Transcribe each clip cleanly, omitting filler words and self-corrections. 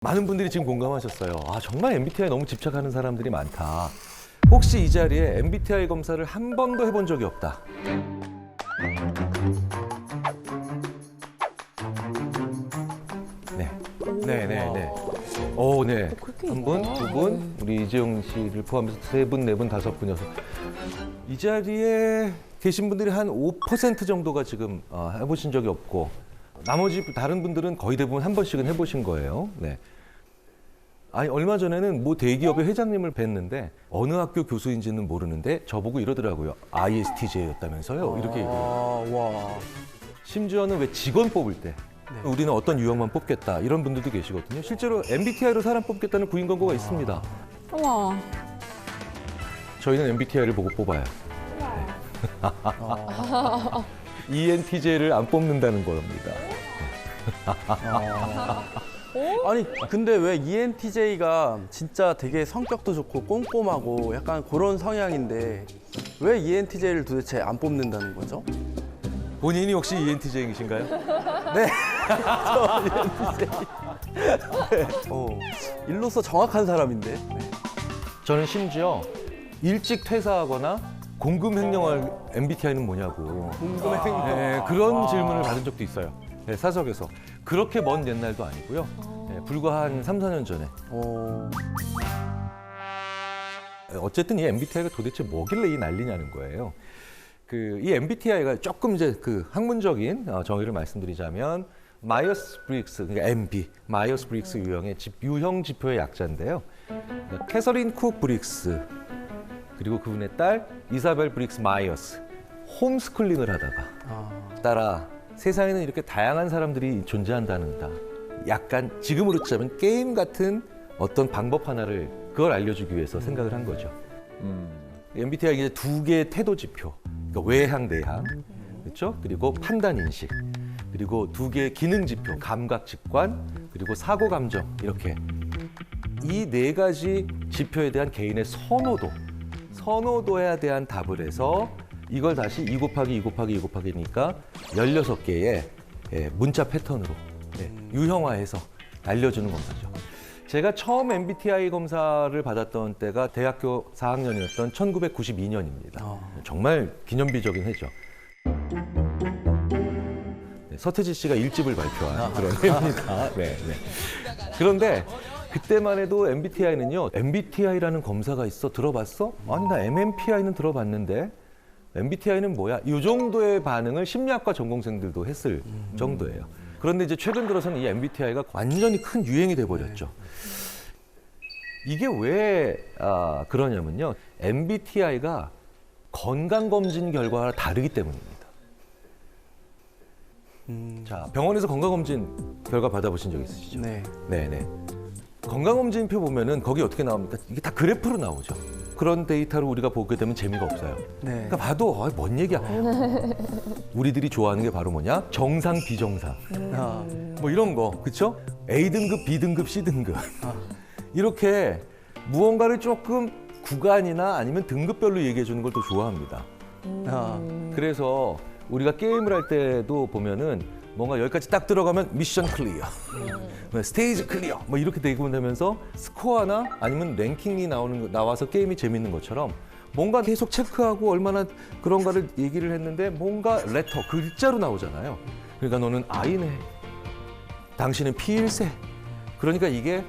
많은 분들이 지금 공감하셨어요. 아, 정말 MBTI 너무 집착하는 사람들이 많다. 혹시 이 자리에 MBTI 검사를 한 번도 해본 적이 없다. 네. 네. 오, 네. 한 분, 두 분, 우리 이재용 씨를 포함해서 세 분, 네 분, 다섯 분, 여섯. 이 자리에 계신 분들이 한 5% 정도가 지금 해보신 적이 없고, 나머지 다른 분들은 거의 대부분 한 번씩은 해보신 거예요. 네. 아니, 얼마 전에는 뭐 대기업의 회장님을 뵀는데 어느 학교 교수인지는 모르는데 저보고 이러더라고요. ISTJ였다면서요. 이렇게 얘기해요. 와. 심지어는 왜 직원 뽑을 때 우리는 어떤 유형만 뽑겠다 이런 분들도 계시거든요. 실제로 MBTI로 사람 뽑겠다는 구인 광고가 있습니다. 우와. 저희는 MBTI를 보고 뽑아요. ENTJ를 안 뽑는다는 겁니다. 아니 근데 왜 ENTJ가 진짜 되게 성격도 좋고 꼼꼼하고 약간 그런 성향인데 왜 ENTJ를 도대체 안 뽑는다는 거죠? 본인이 혹시 ENTJ이신가요? 네. 저 ENTJ. 네. 일로서 정확한 사람인데. 네. 저는 심지어 일찍 퇴사하거나 공금 횡령할 MBTI는 뭐냐고. 궁금해 생겨. 네, 그런 질문을 받은 적도 있어요. 네, 사석에서. 그렇게 먼 옛날도 아니고요. 네, 불과 한 3, 4년 전에. 어쨌든 이 MBTI가 도대체 뭐길래 이 난리냐는 거예요. 이 MBTI가 조금 이제 그 학문적인 정의를 말씀드리자면 마이어스 브릭스, 그러니까 MB, 마이어스 브릭스 유형의 유형 지표의 약자인데요. 그러니까 캐서린 쿡 브릭스 그리고 그분의 딸 이사벨 브릭스 마이어스 홈스쿨링을 하다가 따라 세상에는 이렇게 다양한 사람들이 존재한다는 다. 약간 지금으로 치자면 게임 같은 어떤 방법 하나를 그걸 알려주기 위해서 생각을 한 거죠. MBTI가 이제 두 개의 태도 지표, 그러니까 외향, 내향, 그렇죠? 그리고 판단 인식, 그리고 두 개의 기능 지표, 감각, 직관, 그리고 사고, 감정 이렇게 이 네 가지 지표에 대한 개인의 선호도에 대한 답을 해서 이걸 다시 2 곱하기 2 곱하기 2 곱하기니까 16개의 문자 패턴으로 유형화해서 알려주는 검사죠. 제가 처음 MBTI 검사를 받았던 때가 대학교 4학년이었던 1992년입니다. 정말 기념비적인 해죠. 서태지 씨가 1집을 발표한 그런 해입니다. 네. 그런데 그때만 해도 MBTI는요. MBTI라는 검사가 있어? 들어봤어? 아니, 나 MMPI는 들어봤는데 MBTI는 뭐야? 이 정도의 반응을 심리학과 전공생들도 했을 정도예요. 그런데 이제 최근 들어서는 이 MBTI가 완전히 큰 유행이 돼버렸죠. 이게 왜 그러냐면요. MBTI가 건강검진 결과와 다르기 때문입니다. 자, 병원에서 건강검진 결과 받아보신 적 있으시죠? 네. 네네. 건강검진표 보면은 거기 어떻게 나옵니까? 이게 다 그래프로 나오죠. 그런 데이터를 우리가 보게 되면 재미가 없어요. 네. 그러니까 봐도 뭔 얘기야. 우리들이 좋아하는 게 바로 뭐냐? 정상, 비정상. 뭐 이런 거, 그렇죠? A등급, B등급, C등급. 이렇게 무언가를 조금 구간이나 아니면 등급별로 얘기해 주는 걸 더 좋아합니다. 그래서 우리가 게임을 할 때도 보면은 뭔가 여기까지 딱 들어가면 미션 클리어, 스테이지 클리어, 뭐 이렇게 되면서 스코어나 아니면 랭킹이 나와서 게임이 재밌는 것처럼 뭔가 계속 체크하고 얼마나 그런가를 얘기를 했는데 뭔가 레터, 글자로 나오잖아요. 그러니까 너는 I네, 당신은 P일세. 그러니까 이게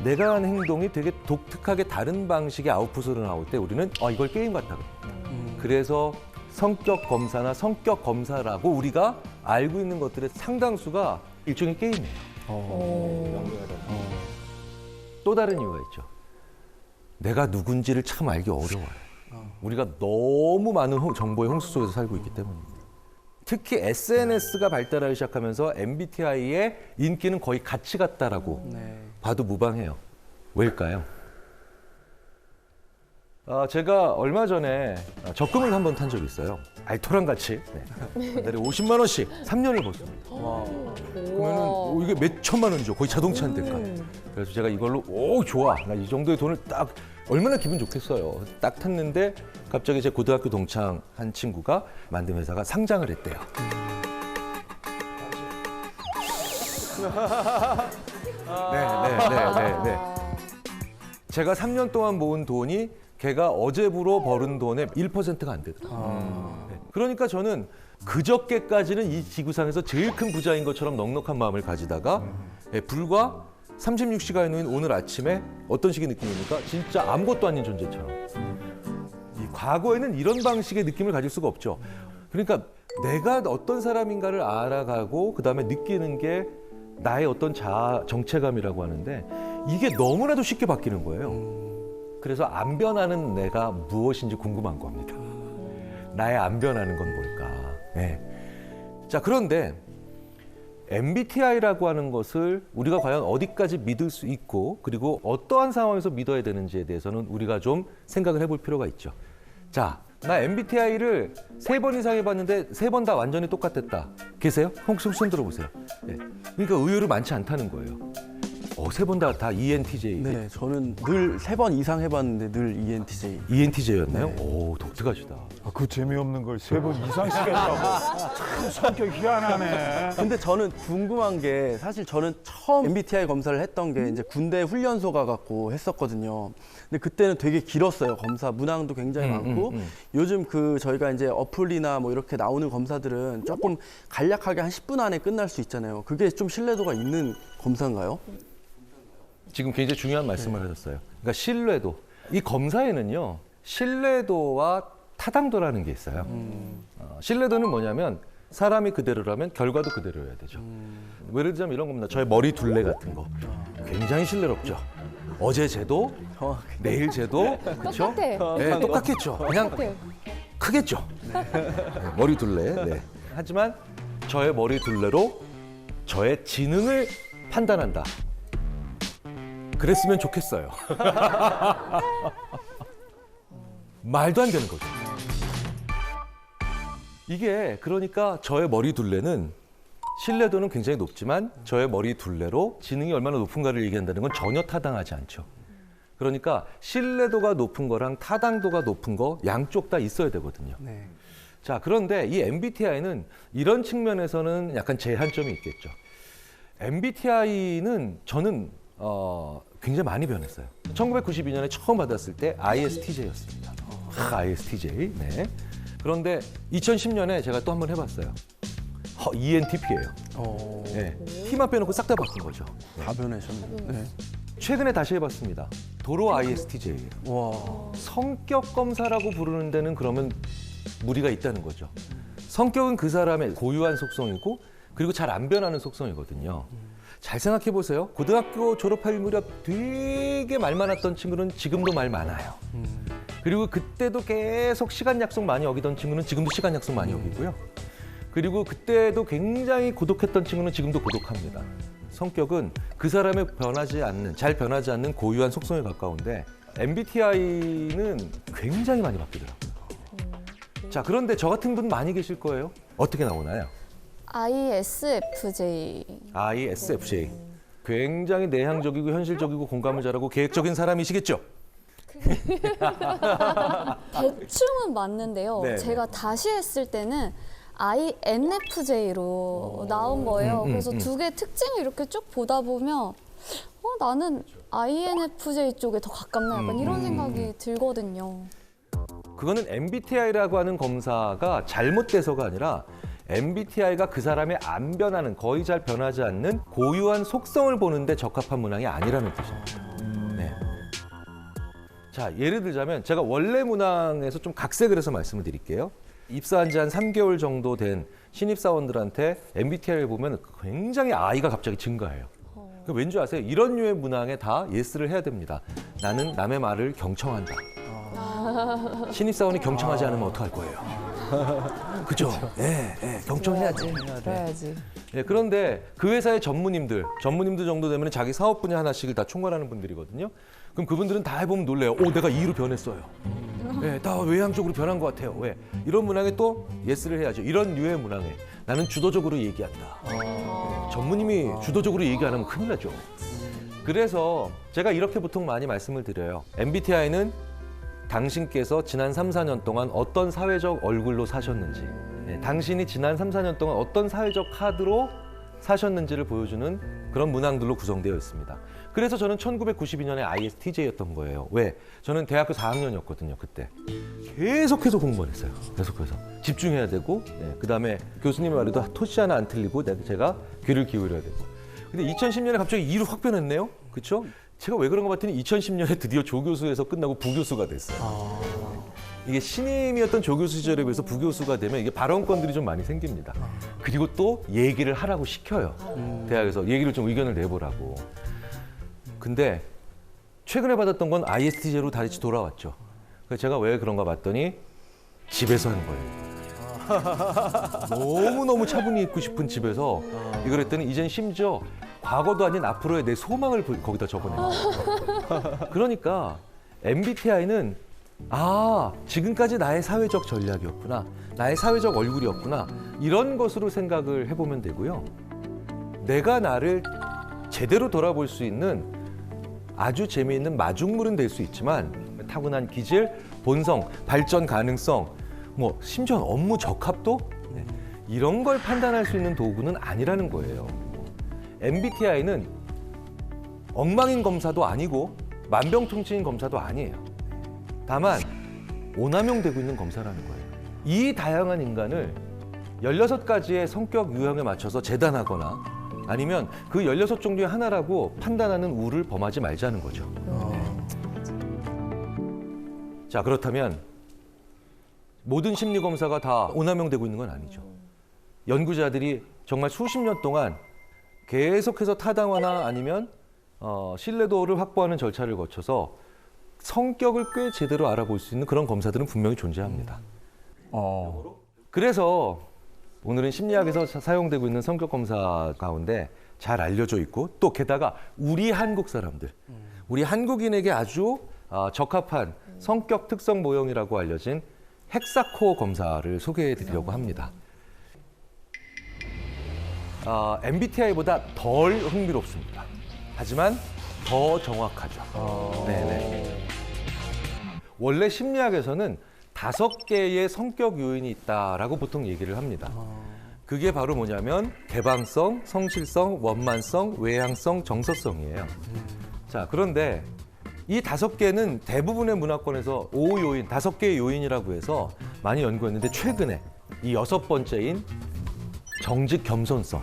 내가 하는 행동이 되게 독특하게 다른 방식의 아웃풋으로 나올 때 우리는 이걸 게임 같다. 그래서 성격 검사나 성격 검사라고 우리가 알고 있는 것들의 상당수가 일종의 게임이에요. 또 다른 이유가 있죠. 내가 누군지를 참 알기 어려워요. 우리가 너무 많은 정보의 홍수 속에서 살고 있기 때문입니다. 특히 SNS가 발달하기 시작하면서 MBTI의 인기는 거의 같이 갔다라고 봐도 무방해요. 왜일까요? 제가 얼마 전에 적금을 한번 탄 적이 있어요. 알토란 같이. 한 달에 50만 원씩 3년을 벌습니다. 그러면은 이게 몇 천만 원이죠. 거의 자동차 한 대가. 그래서 제가 이걸로 좋아. 나 이 정도의 돈을 딱 얼마나 기분 좋겠어요. 딱 탔는데 갑자기 제 고등학교 동창 한 친구가 만든 회사가 상장을 했대요. 네. 제가 3년 동안 모은 돈이 걔가 어제부로 벌은 돈의 1%가 안 되더라고요. 네. 그러니까 저는 그저께까지는 이 지구상에서 제일 큰 부자인 것처럼 넉넉한 마음을 가지다가 불과 36시간 후인 오늘 아침에 어떤 식의 느낌입니까? 진짜 아무것도 아닌 존재처럼. 이 과거에는 이런 방식의 느낌을 가질 수가 없죠. 그러니까 내가 어떤 사람인가를 알아가고 그다음에 느끼는 게 나의 어떤 자아 정체감이라고 하는데 이게 너무나도 쉽게 바뀌는 거예요. 그래서 안 변하는 내가 무엇인지 궁금한 겁니다. 나의 안 변하는 건 뭘까? 네. 자, 그런데 MBTI라고 하는 것을 우리가 과연 어디까지 믿을 수 있고 그리고 어떠한 상황에서 믿어야 되는지에 대해서는 우리가 좀 생각을 해볼 필요가 있죠. 자, 나 MBTI를 3번 이상 해봤는데 3번 다 완전히 똑같았다. 계세요? 혹시 손 들어보세요. 네. 그러니까 의외로 많지 않다는 거예요. 3번 다 ENTJ. 네, 저는 늘 3번 이상 해봤는데 늘 ENTJ. ENTJ였나요? 네. 오, 독특하시다. 그 재미없는 걸 3번 이상씩 했다고. 참 성격 희한하네. 근데 저는 궁금한 게 사실 저는 처음 MBTI 검사를 했던 게 이제 군대 훈련소 가갖고 했었거든요. 근데 그때는 되게 길었어요. 검사 문항도 굉장히 많고 요즘 그 저희가 이제 어플이나 뭐 이렇게 나오는 검사들은 조금 간략하게 한 10분 안에 끝날 수 있잖아요. 그게 좀 신뢰도가 있는 검사인가요? 지금 굉장히 중요한 말씀을 하셨어요. 그러니까 신뢰도. 이 검사에는요, 신뢰도와 타당도라는 게 있어요. 신뢰도는 뭐냐면 사람이 그대로라면 결과도 그대로여야 되죠. 예를 들자면 이런 겁니다. 저의 머리 둘레 같은 거. 굉장히 신뢰롭죠. 어제 쟤도, 내일 쟤도, 그렇죠? 똑같아. 네, 똑같겠죠. 그냥 똑같아요. 크겠죠. 네, 머리 둘레. 네. 하지만 저의 머리 둘레로 저의 지능을 판단한다. 그랬으면 좋겠어요. 말도 안 되는 거죠. 이게 그러니까 저의 머리 둘레는 신뢰도는 굉장히 높지만 저의 머리 둘레로 지능이 얼마나 높은가를 얘기한다는 건 전혀 타당하지 않죠. 그러니까 신뢰도가 높은 거랑 타당도가 높은 거 양쪽 다 있어야 되거든요. 네. 자, 그런데 이 MBTI는 이런 측면에서는 약간 제한점이 있겠죠. MBTI는 저는 굉장히 많이 변했어요. 1992년에 처음 받았을 때 ISTJ였습니다. ISTJ. 네. 그런데 2010년에 제가 또 한 번 해봤어요. ENTP예요. 네. T만 빼놓고 싹 다 바뀐 거죠. 다 변하셨네요. 네. 최근에 다시 해봤습니다. 도로 ISTJ예요. 와. 성격 검사라고 부르는 데는 그러면 무리가 있다는 거죠. 성격은 그 사람의 고유한 속성이고 그리고 잘 안 변하는 속성이거든요. 잘 생각해 보세요. 고등학교 졸업할 무렵 되게 말 많았던 친구는 지금도 말 많아요. 그리고 그때도 계속 시간 약속 많이 어기던 친구는 지금도 시간 약속 많이 어기고요. 그리고 그때도 굉장히 고독했던 친구는 지금도 고독합니다. 성격은 그 사람의 잘 변하지 않는 고유한 속성에 가까운데 MBTI는 굉장히 많이 바뀌더라고요. 자, 그런데 저 같은 분 많이 계실 거예요. 어떻게 나오나요? ISFJ. ISFJ. 굉장히 내향적이고 현실적이고 공감을 잘하고 계획적인 사람이시겠죠? 대충은 맞는데요. 네. 제가 다시 했을 때는 INFJ로 나온 거예요. 그래서 두 개의 특징을 이렇게 쭉 보다 보면 나는 INFJ 쪽에 더 가깝나 약간 이런 생각이 들거든요. 그거는 MBTI라고 하는 검사가 잘못돼서가 아니라 MBTI가 그 사람의 안 변하는, 거의 잘 변하지 않는 고유한 속성을 보는데 적합한 문항이 아니라는 뜻입니다. 네. 자, 예를 들자면 제가 원래 문항에서 좀 각색을 해서 말씀을 드릴게요. 입사한 지 한 3개월 정도 된 신입사원들한테 MBTI를 보면 굉장히 I가 갑자기 증가해요. 왠지 아세요? 이런 류의 문항에 다 예스를 해야 됩니다. 나는 남의 말을 경청한다. 신입사원이 경청하지 않으면 어떡할 거예요? 그죠? 예, 경청해야지. 그래야지. 예, 그런데 그 회사의 전무님들 정도 되면 자기 사업 분야 하나씩을 다 총괄하는 분들이거든요. 그럼 그분들은 다 해보면 놀래요. 내가 E로 변했어요. 예, 다 외향적으로 변한 것 같아요. 왜? 이런 문항에 또 예스를 해야죠. 이런 류의 문항에 나는 주도적으로 얘기한다. 전무님이 주도적으로 얘기 안 하면 큰일 나죠. 그래서 제가 이렇게 보통 많이 말씀을 드려요. MBTI는 당신께서 지난 3, 4년 동안 어떤 사회적 얼굴로 사셨는지, 당신이 지난 3, 4년 동안 어떤 사회적 카드로 사셨는지를 보여주는 그런 문항들로 구성되어 있습니다. 그래서 저는 1992년에 ISTJ였던 거예요. 왜? 저는 대학교 4학년이었거든요, 그때. 계속해서 공부를 했어요. 계속해서. 집중해야 되고, 그다음에 교수님의 말에도 토시 하나 안 틀리고 제가 귀를 기울여야 되고. 근데 2010년에 갑자기 이로 확 변했네요. 그렇죠? 제가 왜 그런가 봤더니 2010년에 드디어 조교수에서 끝나고 부교수가 됐어요. 이게 신임이었던 조교수 시절에 비해서 부교수가 되면 이게 발언권들이 좀 많이 생깁니다. 그리고 또 얘기를 하라고 시켜요. 대학에서 얘기를 좀 의견을 내보라고. 근데 최근에 받았던 건 ISTJ로 다시 돌아왔죠. 그래서 제가 왜 그런가 봤더니 집에서 하는 거예요. 너무너무 차분히 있고 싶은 집에서 이걸 했더니 이젠 심지어 과거도 아닌 앞으로의 내 소망을 거기다 적어내요. 그러니까 MBTI는 지금까지 나의 사회적 전략이었구나. 나의 사회적 얼굴이었구나. 이런 것으로 생각을 해보면 되고요. 내가 나를 제대로 돌아볼 수 있는 아주 재미있는 마중물은 될 수 있지만 타고난 기질, 본성, 발전 가능성, 뭐 심지어 업무 적합도 이런 걸 판단할 수 있는 도구는 아니라는 거예요. MBTI는 엉망인 검사도 아니고 만병통치인 검사도 아니에요. 다만 오남용되고 있는 검사라는 거예요. 이 다양한 인간을 16가지의 성격 유형에 맞춰서 재단하거나 아니면 그 16종류의 하나라고 판단하는 우를 범하지 말자는 거죠. 자, 그렇다면 모든 심리검사가 다 오남용되고 있는 건 아니죠. 연구자들이 정말 수십 년 동안 계속해서 타당화나 아니면 신뢰도를 확보하는 절차를 거쳐서 성격을 꽤 제대로 알아볼 수 있는 그런 검사들은 분명히 존재합니다. 그래서 오늘은 심리학에서 사용되고 있는 성격 검사 가운데 잘 알려져 있고 또 게다가 우리 한국 사람들, 우리 한국인에게 아주 적합한 성격 특성 모형이라고 알려진 헥사코어 검사를 소개해 드리려고 합니다. MBTI보다 덜 흥미롭습니다. 하지만 더 정확하죠. 네네. 원래 심리학에서는 5개의 성격 요인이 있다라고 보통 얘기를 합니다. 그게 바로 뭐냐면 개방성, 성실성, 원만성, 외향성, 정서성이에요. 자, 그런데 이 5개는 대부분의 문화권에서 5요인, 5개의 요인이라고 해서 많이 연구했는데 최근에 이 6번째인 정직 겸손성.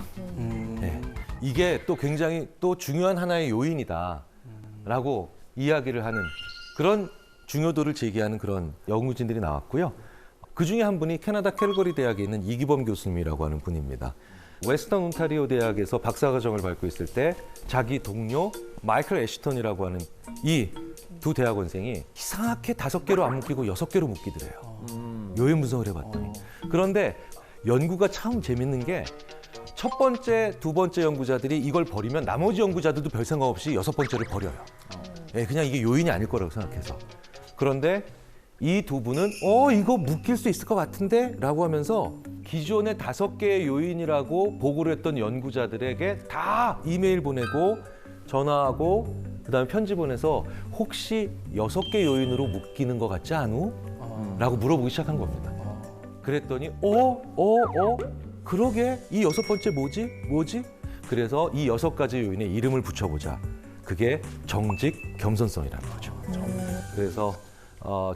네. 이게 또 굉장히 또 중요한 하나의 요인이다라고 이야기를 하는 그런 중요도를 제기하는 그런 연구진들이 나왔고요. 그 중에 한 분이 캐나다 캘거리 대학에 있는 이기범 교수님이라고 하는 분입니다. 웨스턴 온타리오 대학에서 박사과정을 밟고 있을 때 자기 동료 마이클 애시턴이라고 하는 이 두 대학원생이 이상하게 5개로 안 묶이고 6개로 묶이더래요. 요인 분석을 해봤더니. 그런데 연구가 참 재밌는 게 첫 번째, 두 번째 연구자들이 이걸 버리면 나머지 연구자들도 별 생각 없이 6번째를 버려요. 그냥 이게 요인이 아닐 거라고 생각해서. 그런데 이 두 분은 이거 묶일 수 있을 것 같은데? 라고 하면서 기존의 5개의 요인이라고 보고를 했던 연구자들에게 다 이메일 보내고 전화하고 그다음에 편지 보내서 혹시 6개 요인으로 묶이는 것 같지 않우? 라고 물어보기 시작한 겁니다. 그랬더니 그러게 이 6번째 뭐지? 그래서 이 6가지 요인에 이름을 붙여보자. 그게 정직 겸손성이라는 거죠. 그래서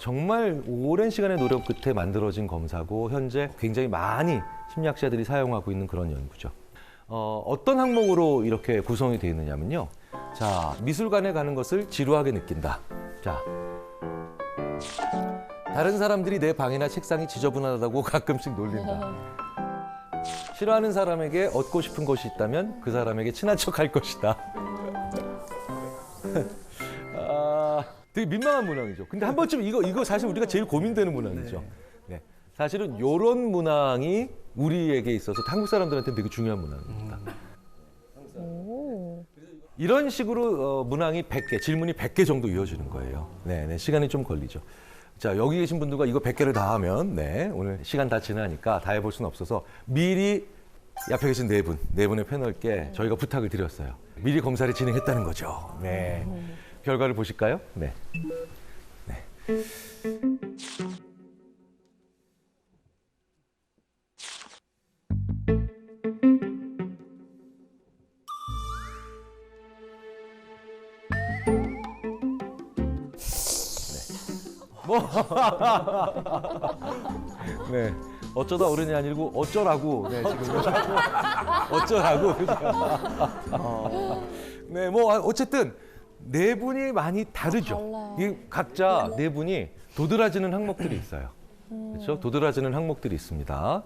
정말 오랜 시간의 노력 끝에 만들어진 검사고 현재 굉장히 많이 심리학자들이 사용하고 있는 그런 연구죠. 어떤 항목으로 이렇게 구성이 되어 있느냐면요. 자, 미술관에 가는 것을 지루하게 느낀다. 자, 다른 사람들이 내 방이나 책상이 지저분하다고 가끔씩 놀린다. 싫어하는 사람에게 얻고 싶은 것이 있다면 그 사람에게 친한 척 할 것이다. 되게 민망한 문항이죠. 근데 한 번쯤 이거 사실 우리가 제일 고민되는 문항이죠. 네. 사실은 이런 문항이 우리에게 있어서 한국 사람들한테는 되게 중요한 문항입니다. 이런 식으로 문항이 100개, 질문이 100개 정도 이어지는 거예요. 네, 시간이 좀 걸리죠. 자, 여기 계신 분들과 이거 100개를 다 하면 오늘 시간 다 지나니까 다 해볼 수는 없어서 미리 옆에 계신 네 분의 패널께 저희가 부탁을 드렸어요. 미리 검사를 진행했다는 거죠. 네. 결과를 보실까요? 네. 네. 어쩌다 어른이 아니고 어쩌라고. 네, 지금 어쩌라고. 네, 뭐 어쨌든 네 분이 많이 다르죠. 달라요. 이 각자 네 분이 도드라지는 항목들이 있어요. 그렇죠? 도드라지는 항목들이 있습니다.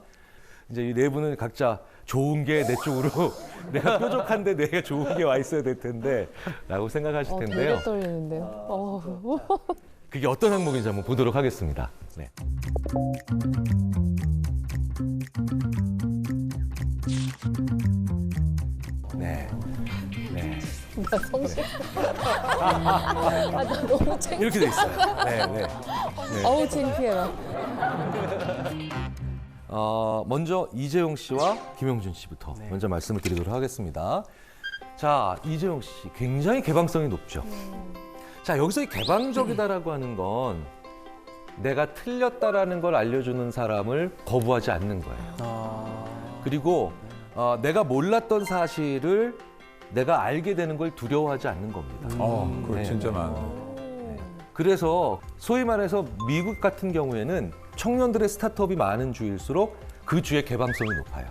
이제 이 네 분은 각자 좋은 게 내 쪽으로 내가 뾰족한데 내가 좋은 게 와 있어야 될 텐데라고 생각하실 텐데요. 되게 떨리는데요. 그게 어떤 항목인지 한번 보도록 하겠습니다. 네. 네. 네. 나 성실. 나 너무 창. 이렇게 돼 있어요. 네, 네. 어우 창피해라. 먼저 이재용 씨와 김용준 씨부터 먼저 말씀을 드리도록 하겠습니다. 자, 이재용 씨 굉장히 개방성이 높죠. 자, 여기서 이 개방적이다라고 하는 건 내가 틀렸다라는 걸 알려주는 사람을 거부하지 않는 거예요. 그리고 내가 몰랐던 사실을 내가 알게 되는 걸 두려워하지 않는 겁니다. 그거 네. 진짜 많아. 그래서 소위 말해서 미국 같은 경우에는 청년들의 스타트업이 많은 주일수록 그 주의 개방성이 높아요.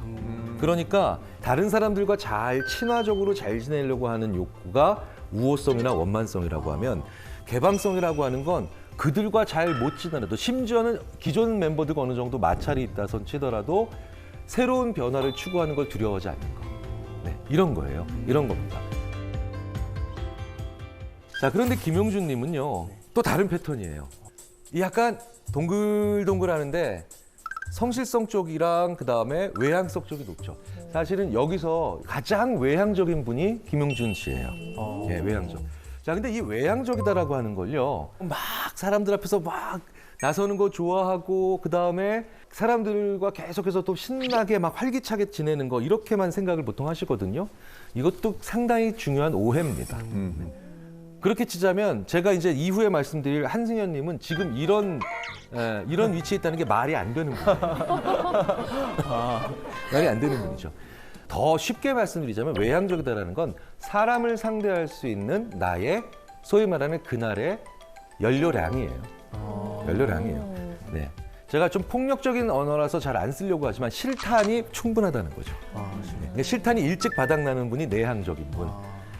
그러니까 다른 사람들과 잘 친화적으로 잘 지내려고 하는 욕구가 우호성이나 원만성이라고 하면 개방성이라고 하는 건 그들과 잘 못 지내도 심지어는 기존 멤버들과 어느 정도 마찰이 있다선 치더라도 새로운 변화를 추구하는 걸 두려워하지 않는 거. 네, 이런 거예요. 이런 겁니다. 자, 그런데 김용준 님은요. 또 다른 패턴이에요. 이 약간 동글동글하는데 성실성 쪽이랑 그다음에 외향성 쪽이 높죠. 사실은 여기서 가장 외향적인 분이 김용준 씨예요. 예, 외향적. 자, 근데 이 외향적이다라고 하는 걸요. 막 사람들 앞에서 막 나서는 거 좋아하고 그다음에 사람들과 계속해서 또 신나게 막 활기차게 지내는 거 이렇게만 생각을 보통 하시거든요. 이것도 상당히 중요한 오해입니다. 그렇게 치자면 제가 이제 이후에 말씀드릴 한승현 님은 지금 이런 위치에 있다는 게 말이 안 되는 분이에요. 말이 안 되는 분이죠. 더 쉽게 말씀드리자면 외향적이다라는 건 사람을 상대할 수 있는 나의 소위 말하는 그날의 연료량이에요. 연료량이에요. 네. 제가 좀 폭력적인 언어라서 잘 안 쓰려고 하지만 실탄이 충분하다는 거죠. 네. 실탄이 일찍 바닥나는 분이 내향적인 분.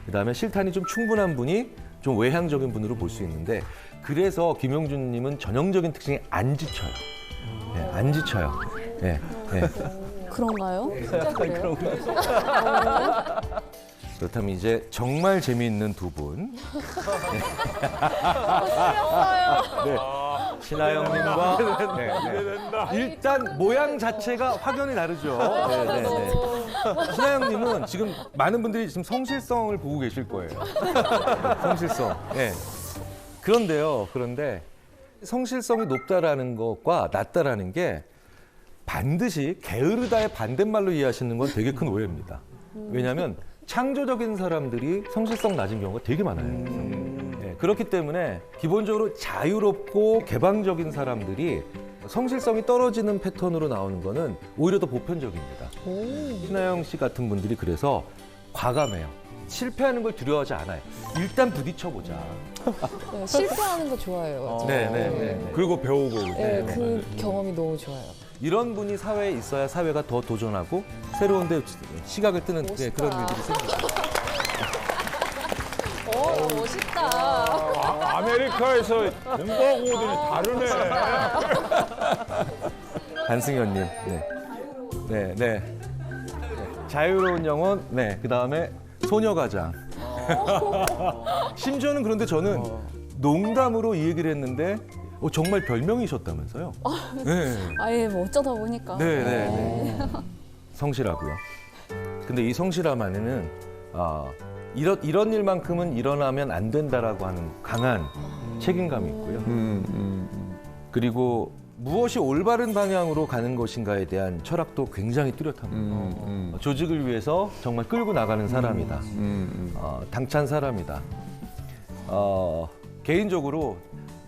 그다음에 실탄이 좀 충분한 분이 좀 외향적인 분으로 볼 수 있는데 그래서 김용준 님은 전형적인 특징이 안 지쳐요. 네, 안 지쳐요. 네, 네. 그런가요? 진짜 그래요? 그렇다면 이제 정말 재미있는 두 분. 네. 신하영님과 네, 네. 일단 모양 자체가 확연히 다르죠. 네, 네, 네. 신하영님은 지금 많은 분들이 지금 성실성을 보고 계실 거예요. 성실성. 네. 그런데 성실성이 높다라는 것과 낮다라는 게 반드시 게으르다의 반대말로 이해하시는 건 되게 큰 오해입니다. 왜냐하면 창조적인 사람들이 성실성 낮은 경우가 되게 많아요. 네, 그렇기 때문에 기본적으로 자유롭고 개방적인 사람들이 성실성이 떨어지는 패턴으로 나오는 거는 오히려 더 보편적입니다. 신하영 씨 같은 분들이 그래서 과감해요. 실패하는 걸 두려워하지 않아요. 일단 부딪혀보자. 네, 실패하는 거 좋아해요. 네. 그리고 배우고. 네, 그 경험이 너무 좋아요. 이런 분이 사회에 있어야 사회가 더 도전하고 새로운 데 시각을 뜨는 네, 그런 일들이 생깁니다. 멋있다. 아메리카에서 공부하고 오더니 다르네. 한승현님, 네. 자유로운 영혼, 네, 그 다음에 소녀가장. 심지어는 그런데 저는 농담으로 이 얘기를 했는데 정말 별명이셨다면서요? 네. 아예 뭐 어쩌다 보니까. 네. 성실하고요. 근데 이 성실함 안에는 이런 일만큼은 일어나면 안 된다라고 하는 강한 책임감이 있고요. 그리고 무엇이 올바른 방향으로 가는 것인가에 대한 철학도 굉장히 뚜렷합니다. 조직을 위해서 정말 끌고 나가는 사람이다. 당찬 사람이다. 개인적으로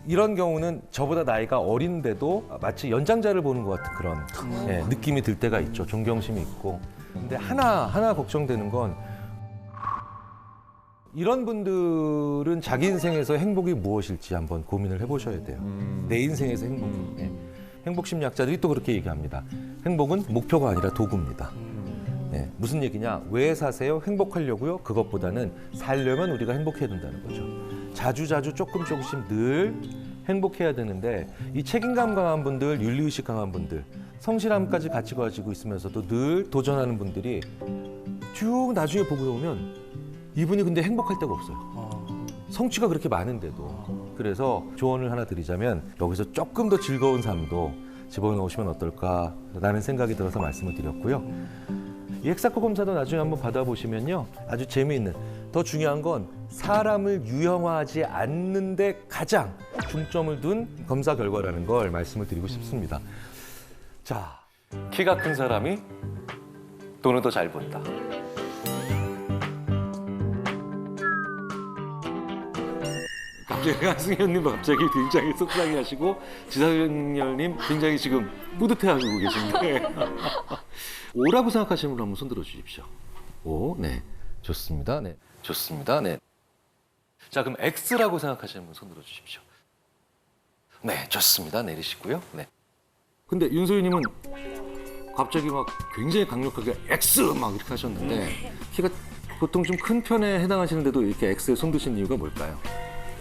이런 경우는 저보다 나이가 어린데도 마치 연장자를 보는 것 같은 그런 느낌이 들 때가 있죠. 존경심이 있고. 근데 하나 걱정되는 건 이런 분들은 자기 인생에서 행복이 무엇일지 한번 고민을 해보셔야 돼요. 내 인생에서 행복. 네. 행복 심리학자들이 또 그렇게 얘기합니다. 행복은 목표가 아니라 도구입니다. 네. 무슨 얘기냐? 왜 사세요? 행복하려고요? 그것보다는 살려면 우리가 행복해야 된다는 거죠. 자주자주 조금씩 늘 행복해야 되는데 이 책임감 강한 분들, 윤리의식 강한 분들, 성실함까지 같이 가지고 있으면서도 늘 도전하는 분들이 쭉 나중에 보고 보면 이분이 근데 행복할 데가 없어요. 성취가 그렇게 많은데도. 그래서 조언을 하나 드리자면 여기서 조금 더 즐거운 삶도 집어넣으시면 어떨까라는 생각이 들어서 말씀을 드렸고요. 이 헥사코 검사도 나중에 한번 받아보시면요. 아주 재미있는, 더 중요한 건 사람을 유형화하지 않는 데 가장 중점을 둔 검사 결과라는 걸 말씀을 드리고 싶습니다. 자, 키가 큰 사람이 돈을 더 잘 번다. 갑자기 한승현님도 갑자기 굉장히 속상해하시고 지상렬님 굉장히 지금 뿌듯해하시고 계신데 O라고 생각하시는 분 한번 손들어 주십시오. O, 네, 좋습니다. 네, 좋습니다. 네. 자, 그럼 X라고 생각하시는 분 손들어 주십시오. 네, 좋습니다. 내리시고요. 네. 근데 윤소희님은 갑자기 막 굉장히 강력하게 X 막 이렇게 하셨는데 키가 보통 좀 큰 편에 해당하시는데도 이렇게 X에 손드신 이유가 뭘까요?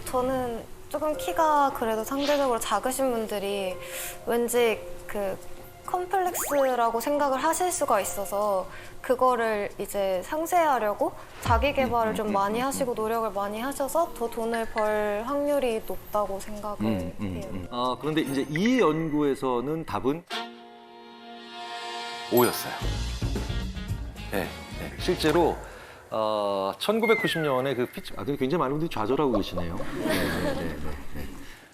저는 조금 키가 그래도 상대적으로 작으신 분들이 왠지 그 컴플렉스라고 생각을 하실 수가 있어서 그거를 이제 상쇄하려고 자기 개발을 좀 많이 하시고 노력을 많이 하셔서 더 돈을 벌 확률이 높다고 생각을 해요. 그런데 이제 이 연구에서는 답은 O였어요. 네, 네. 실제로 1990년에 그 굉장히 많은 분들이 좌절하고 계시네요. 네.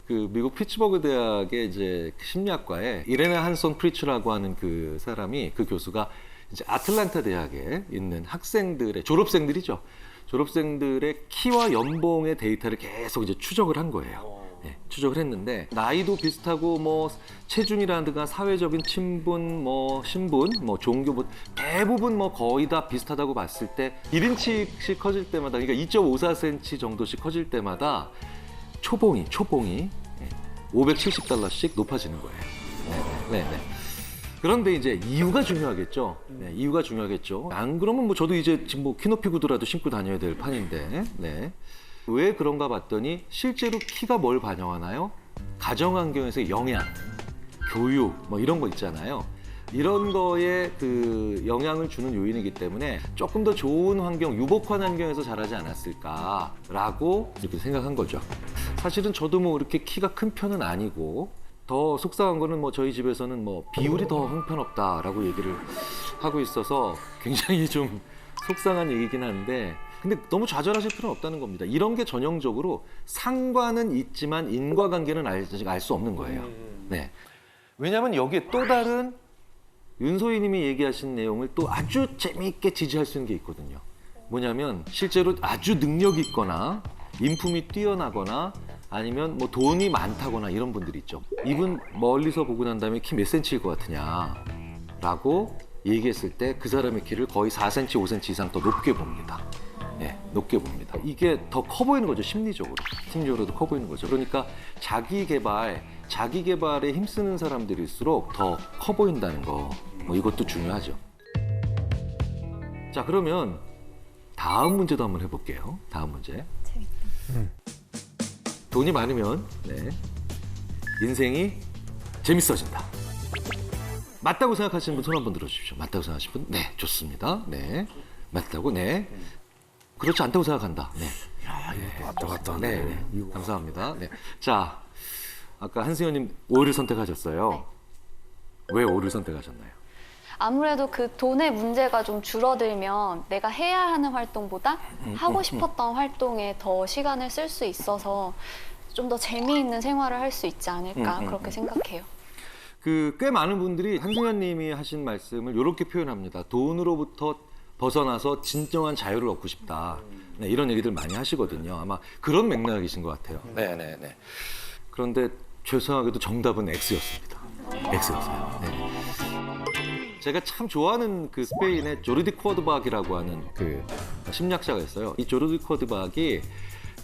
그 미국 피츠버그 대학의 이제 심리학과에 이레나 한손 프리츠라고 하는 그 사람이, 그 교수가 이제 아틀란타 대학에 있는 학생들의 졸업생들이죠. 졸업생들의 키와 연봉의 데이터를 계속 이제 추적을 한 거예요. 네, 추적을 했는데 나이도 비슷하고 뭐 체중이라든가 사회적인 친분, 뭐 신분, 뭐 종교, 뭐 대부분 뭐 거의 다 비슷하다고 봤을 때 1인치씩 커질 때마다, 그러니까 2.54cm 정도씩 커질 때마다 초봉이 $570씩 높아지는 거예요. 네. 그런데 이제 이유가 중요하겠죠. 네, 이유가 중요하겠죠. 안 그러면 뭐 저도 이제 지금 뭐 키 높이 구두라도 신고 다녀야 될 판인데, 네. 왜 그런가 봤더니 실제로 키가 뭘 반영하나요? 가정 환경에서의 영향, 교육, 뭐 이런 거 있잖아요. 이런 거에 그 영향을 주는 요인이기 때문에 조금 더 좋은 환경, 유복한 환경에서 자라지 않았을까라고 이렇게 생각한 거죠. 사실은 저도 뭐 이렇게 키가 큰 편은 아니고, 더 속상한 거는 뭐 저희 집에서는 뭐 비율이 더 형편없다라고 얘기를 하고 있어서 굉장히 좀 속상한 얘기긴 한데, 근데 너무 좌절하실 필요는 없다는 겁니다. 이런 게 전형적으로 상관은 있지만 인과관계는 아직 알 수 없는 거예요. 네. 왜냐하면 여기에 또 다른 윤소희 님이 얘기하신 내용을 또 아주 재미있게 지지할 수 있는 게 있거든요. 뭐냐면 실제로 아주 능력이 있거나 인품이 뛰어나거나 아니면 뭐 돈이 많다거나 이런 분들이 있죠. 이분 멀리서 보고 난 다음에 키 몇 센치일 것 같으냐 라고 얘기했을 때 그 사람의 키를 거의 4cm, 5cm 이상 더 높게 봅니다. 네, 높게 봅니다. 이게 더 커 보이는 거죠, 심리적으로도 커 보이는 거죠. 그러니까 자기 개발에 힘쓰는 사람들일수록 더 커 보인다는 거, 뭐 이것도 중요하죠. 자, 그러면 다음 문제도 한번 해볼게요. 다음 문제. 돈이 많으면 인생이 재밌어진다. 맞다고 생각하시는 분 손 한번 들어주십시오. 맞다고 생각하시는 분? 네, 좋습니다. 네, 맞다고? 네. 그렇지 않다고 생각한다. 네. 왔다. 네. 감사합니다. 네. 자, 아까 한승현님 O를 선택하셨어요. 네. 왜 O를 선택하셨나요? 아무래도 그 돈의 문제가 좀 줄어들면 내가 해야 하는 활동보다 하고 싶었던 활동에 더 시간을 쓸 수 있어서 좀 더 재미있는 생활을 할 수 있지 않을까 그렇게 생각해요. 꽤 많은 분들이 한승현 님이 하신 말씀을 이렇게 표현합니다. 돈으로부터 벗어나서 진정한 자유를 얻고 싶다. 네, 이런 얘기들 많이 하시거든요. 아마 그런 맥락이신 것 같아요. 네. 그런데 죄송하게도 정답은 X였습니다. X였어요. 네. 제가 참 좋아하는 그 스페인의 조르디 코르도박이라고 하는 그 심리학자가 있어요. 이 조르디 코르도박이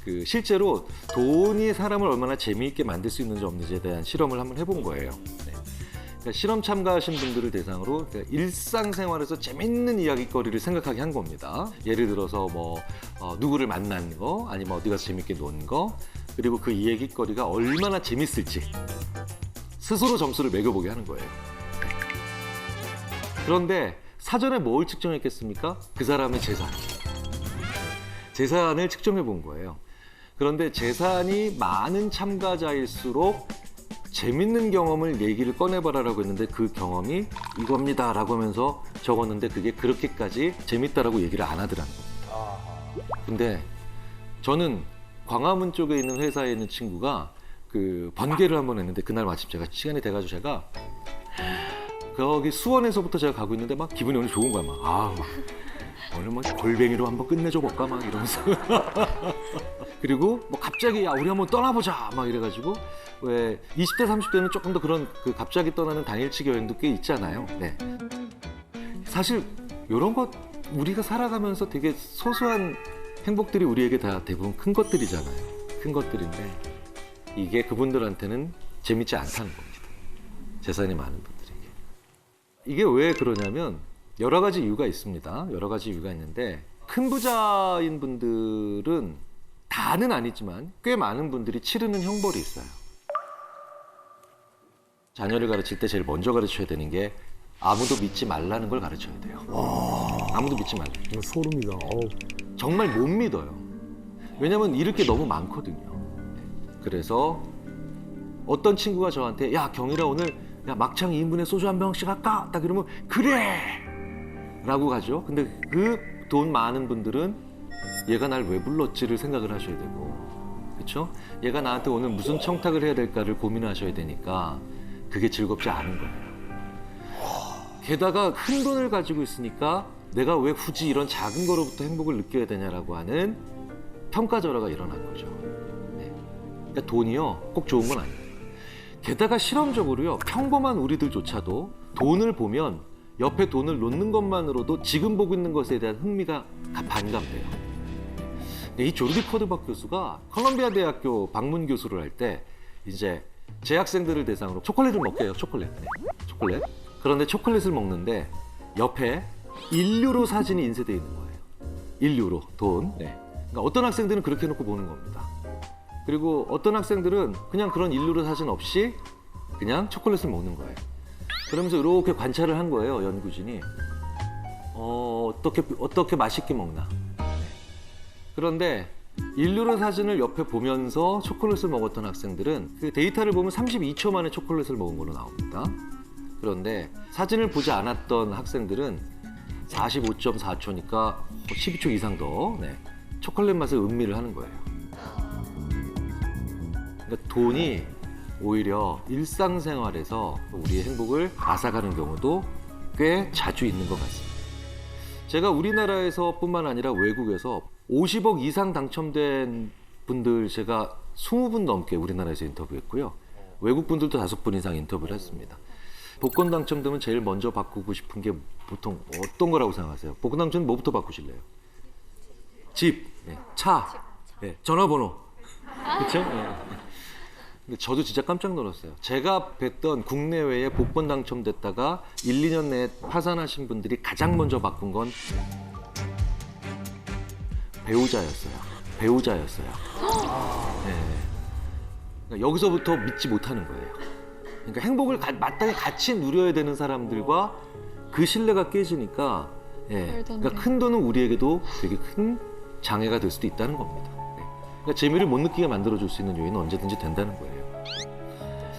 그 실제로 돈이 사람을 얼마나 재미있게 만들 수 있는지 없는지에 대한 실험을 한번 해본 거예요. 네. 그러니까 실험 참가하신 분들을 대상으로 일상생활에서 재밌는 이야기거리를 생각하게 한 겁니다. 예를 들어서 뭐 누구를 만난 거, 아니면 어디 가서 재밌게 논 거, 그리고 그 이야기거리가 얼마나 재밌을지 스스로 점수를 매겨보게 하는 거예요. 그런데 사전에 뭘 측정했겠습니까? 그 사람의 재산. 재산을 측정해 본 거예요. 그런데 재산이 많은 참가자일수록 재밌는 경험을 얘기를 꺼내봐라라고 했는데 그 경험이 이겁니다라고 하면서 적었는데 그게 그렇게까지 재밌다라고 얘기를 안 하더라는 겁니다. 근데 저는 광화문 쪽에 있는 회사에 있는 친구가 그 번개를 한번 했는데 그날 마침 제가 시간이 돼가지고 제가 거기 수원에서부터 제가 가고 있는데 막 기분이 오늘 좋은 거야. 막 오늘 뭐 골뱅이로 한번 끝내줘 볼까 막 이러면서 그리고 뭐 갑자기 야 우리 한번 떠나보자 막 이래가지고 왜 20대 30대는 조금 더 그런 그 갑자기 떠나는 당일치기 여행도 꽤 있잖아요. 네. 사실 이런 것 우리가 살아가면서 되게 소소한 행복들이 우리에게 다 대부분 큰 것들이잖아요. 큰 것들인데 이게 그분들한테는 재밌지 않다는 겁니다. 재산이 많은 분들에게. 이게 왜 그러냐면 여러 가지 이유가 있습니다. 여러 가지 이유가 있는데 큰 부자인 분들은 다는 아니지만 꽤 많은 분들이 치르는 형벌이 있어요. 자녀를 가르칠 때 제일 먼저 가르쳐야 되는 게 아무도 믿지 말라는 걸 가르쳐야 돼요. 아무도 믿지 말라. 소름이다. 정말 못 믿어요. 왜냐면 잃을 게 너무 많거든요. 그래서 어떤 친구가 저한테 야 경일아 오늘 야 막창 2인분에 소주 한 병씩 할까? 딱 이러면 그래! 라고 가죠. 근데 그 돈 많은 분들은 얘가 날 왜 불렀지를 생각을 하셔야 되고 그렇죠? 얘가 나한테 오늘 무슨 청탁을 해야 될까를 고민하셔야 되니까 그게 즐겁지 않은 거예요. 게다가 큰 돈을 가지고 있으니까 내가 왜 굳이 이런 작은 거로부터 행복을 느껴야 되냐라고 하는 평가절하가 일어난 거죠. 네. 그러니까 돈이요 꼭 좋은 건 아니에요. 게다가 실험적으로요 평범한 우리들조차도 돈을 보면 옆에 돈을 놓는 것만으로도 지금 보고 있는 것에 대한 흥미가 반감돼요. 이 조르디 코르도박 교수가 컬럼비아 대학교 방문 교수를 할 때 이제 재학생들을 대상으로 초콜릿을 먹게 해요. 초콜릿. 네. 초콜릿. 그런데 초콜릿을 먹는데 옆에 1유로 사진이 인쇄되어 있는 거예요. 1유로 돈. 네. 그러니까 어떤 학생들은 그렇게 해놓고 보는 겁니다. 그리고 어떤 학생들은 그냥 그런 1유로 사진 없이 그냥 초콜릿을 먹는 거예요. 그러면서 이렇게 관찰을 한 거예요, 연구진이. 어떻게 맛있게 먹나. 그런데 1유로 사진을 옆에 보면서 초콜릿을 먹었던 학생들은 그 데이터를 보면 32초 만에 초콜릿을 먹은 걸로 나옵니다. 그런데 사진을 보지 않았던 학생들은 45.4초니까 12초 이상 더 초콜릿 맛을 음미를 하는 거예요. 그러니까 돈이 오히려 일상생활에서 우리의 행복을 앗아가는 경우도 꽤 자주 있는 것 같습니다. 제가 우리나라에서뿐만 아니라 외국에서 50억 이상 당첨된 분들 제가 20분 넘게 우리나라에서 인터뷰했고요. 외국 분들도 5분 이상 인터뷰를 했습니다. 복권 당첨되면 제일 먼저 바꾸고 싶은 게 보통 어떤 거라고 생각하세요? 복권 당첨 뭐부터 바꾸실래요? 집, 차, 전화번호. 그렇죠? 근데 저도 진짜 깜짝 놀랐어요. 제가 뵀던 국내외에 복권 당첨됐다가 1, 2년 내에 파산하신 분들이 가장 먼저 바꾼 건 배우자였어요. 그러니까 여기서부터 믿지 못하는 거예요. 그러니까 행복을 마땅히 같이 누려야 되는 사람들과 그 신뢰가 깨지니까 그러니까 큰 돈은 우리에게도 되게 큰 장애가 될 수도 있다는 겁니다. 그러니까 재미를 못 느끼게 만들어줄 수 있는 요인은 언제든지 된다는 거예요.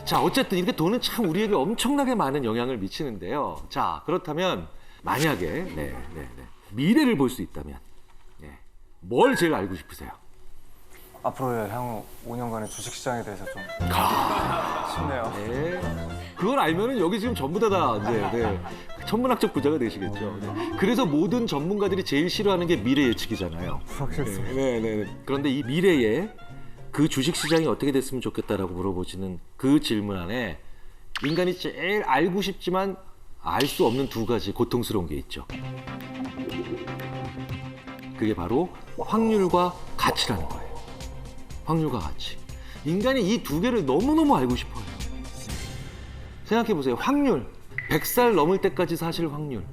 자, 어쨌든 이렇게 돈은 참 우리에게 엄청나게 많은 영향을 미치는데요. 자, 그렇다면 만약에 미래를 볼 수 있다면 뭘 제일 알고 싶으세요? 앞으로 향후 5년간의 주식시장에 대해서 좀 싶네요. 그걸 알면은 여기 지금 전부 다 이제 천문학적 부자가 되시겠죠. 그래서 모든 전문가들이 제일 싫어하는 게 미래 예측이잖아요. 그런데 이 미래에 그 주식시장이 어떻게 됐으면 좋겠다라고 물어보시는 그 질문 안에 인간이 제일 알고 싶지만 알 수 없는 두 가지 고통스러운 게 있죠. 그게 바로 확률과 가치라는 거예요. 확률과 가치. 인간이 이 두 개를 너무너무 알고 싶어요. 생각해 보세요. 확률. 100살 넘을 때까지 사실 확률.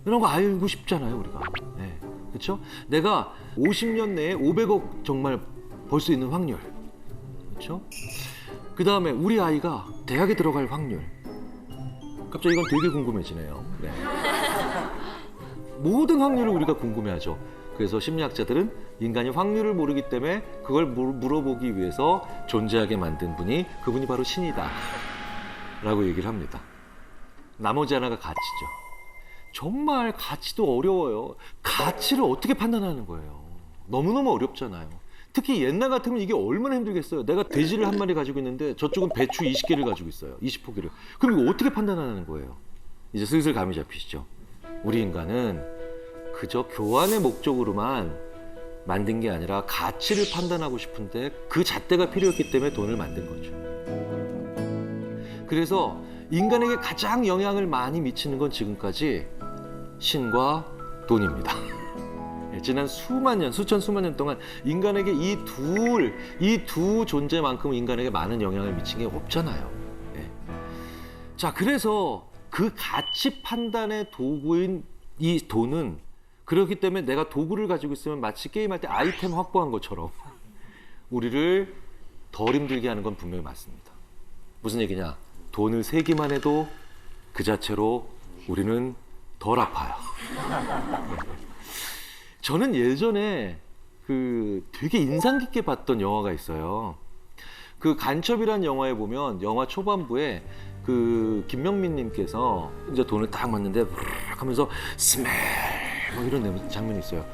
이런 거 알고 싶잖아요, 우리가. 네. 그렇죠? 내가 50년 내에 500억 정말 벌 수 있는 확률. 그렇죠? 그다음에 우리 아이가 대학에 들어갈 확률. 갑자기 이건 되게 궁금해지네요. 네. 모든 확률을 우리가 궁금해하죠. 그래서 심리학자들은 인간이 확률을 모르기 때문에 그걸 물어보기 위해서 존재하게 만든 분이 그분이 바로 신이다 라고 얘기를 합니다. 나머지 하나가 가치죠. 정말 가치도 어려워요. 가치를 어떻게 판단하는 거예요. 너무너무 어렵잖아요. 특히 옛날 같으면 이게 얼마나 힘들겠어요. 내가 돼지를 한 마리 가지고 있는데 저쪽은 배추 20개를 가지고 있어요. 20포기를. 그럼 이거 어떻게 판단하는 거예요? 이제 슬슬 감이 잡히시죠. 우리 인간은 그저 교환의 목적으로만 만든 게 아니라 가치를 판단하고 싶은데 그 잣대가 필요했기 때문에 돈을 만든 거죠. 그래서 인간에게 가장 영향을 많이 미치는 건 지금까지 신과 돈입니다. 지난 수만 년, 수천 년 동안 인간에게 이 두 존재만큼 인간에게 많은 영향을 미친 게 없잖아요. 네. 자, 그래서 그 가치 판단의 도구인 이 돈은 그렇기 때문에 내가 도구를 가지고 있으면 마치 게임할 때 아이템 확보한 것처럼 우리를 덜 힘들게 하는 건 분명히 맞습니다. 무슨 얘기냐? 돈을 세기만 해도 그 자체로 우리는 덜 아파요. 저는 예전에 그 되게 인상 깊게 봤던 영화가 있어요. 그 간첩이라는 영화에 보면 영화 초반부에 그 김명민 님께서 이제 돈을 딱 맞는데 하면서 스멜 뭐 이런 장면이 있어요.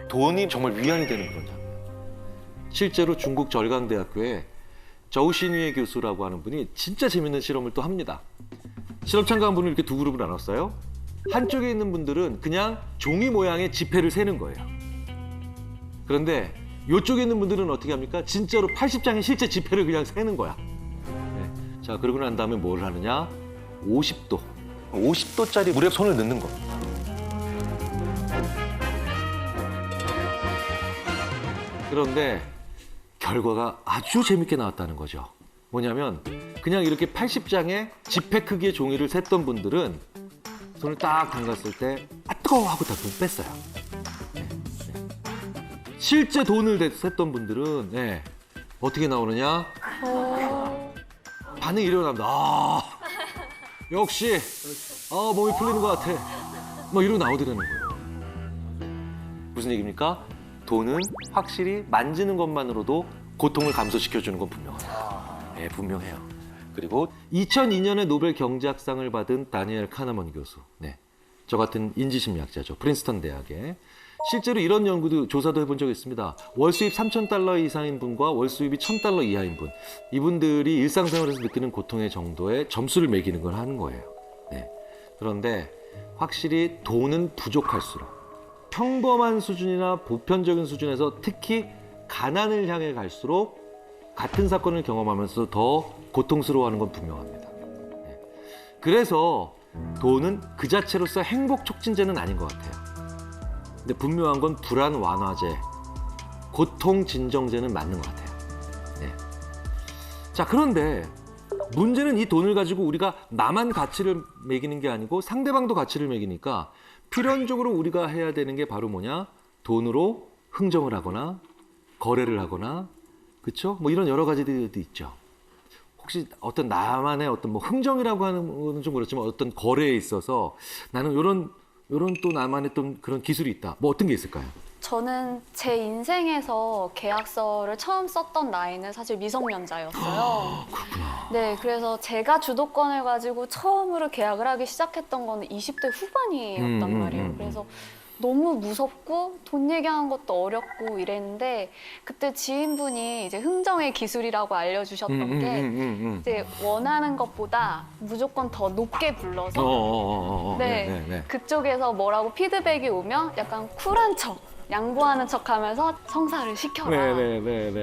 돈이 정말 위안이 되는 그런 장면. 실제로 중국 절강대학교에 저우신위의 교수라고 하는 분이 진짜 재밌는 실험을 또 합니다. 실험 참가한 분을 이렇게 두 그룹을 나눴어요. 한쪽에 있는 분들은 그냥 종이 모양의 지폐를 세는 거예요. 그런데 이쪽에 있는 분들은 어떻게 합니까? 진짜로 80장의 실제 지폐를 그냥 세는 거야. 네. 자, 그러고 난 다음에 뭘 하느냐? 50도짜리 물에 손을 넣는 겁니다. 그런데 결과가 아주 재밌게 나왔다는 거죠. 뭐냐면 그냥 이렇게 80장의 지폐 크기의 종이를 셌던 분들은 손을 딱 담갔을 때 아 뜨거워 하고 다 돈 뺐어요. 네. 실제 돈을 셌던 분들은 네. 어떻게 나오느냐? 반응이 일어납니다. 아 역시 몸이 풀리는 것 같아. 뭐 이러고 나오더라는 거예요. 무슨 얘기입니까? 돈은 확실히 만지는 것만으로도 고통을 감소시켜주는 건 분명해요. 네, 분명해요. 그리고 2002년에 노벨 경제학상을 받은 다니엘 카너먼 교수. 네, 저 같은 인지심리학자죠. 프린스턴 대학에. 실제로 이런 연구도 조사도 해본 적이 있습니다. 월 수입 3,000달러 이상인 분과 월 수입이 1,000달러 이하인 분. 이분들이 일상생활에서 느끼는 고통의 정도에 점수를 매기는 걸 하는 거예요. 네. 그런데 확실히 돈은 부족할수록 평범한 수준이나 보편적인 수준에서 특히 가난을 향해 갈수록 같은 사건을 경험하면서 더 고통스러워하는 건 분명합니다. 네. 그래서 돈은 그 자체로서 행복 촉진제는 아닌 것 같아요. 근데 분명한 건 불안 완화제, 고통 진정제는 맞는 것 같아요. 네. 자, 그런데 문제는 이 돈을 가지고 우리가 나만 가치를 매기는 게 아니고 상대방도 가치를 매기니까 필연적으로 우리가 해야 되는 게 바로 뭐냐? 돈으로 흥정을 하거나 거래를 하거나, 그렇죠? 뭐 이런 여러 가지들도 있죠. 혹시 어떤 나만의 어떤 뭐 흥정이라고 하는 거는 좀 그렇지만 어떤 거래에 있어서 나는 이런 또 나만의 또 그런 기술이 있다. 뭐 어떤 게 있을까요? 저는 제 인생에서 계약서를 처음 썼던 나이는 사실 미성년자였어요. 그렇구나. 네, 그래서 제가 주도권을 가지고 처음으로 계약을 하기 시작했던 거는 20대 후반이었단 말이에요. 그래서 너무 무섭고 돈 얘기하는 것도 어렵고 이랬는데 그때 지인분이 이제 흥정의 기술이라고 알려주셨던 게 이제 원하는 것보다 무조건 더 높게 불러서 네, 그쪽에서 뭐라고 피드백이 오면 약간 쿨한 척, 양보하는 척하면서 성사를 시켜라.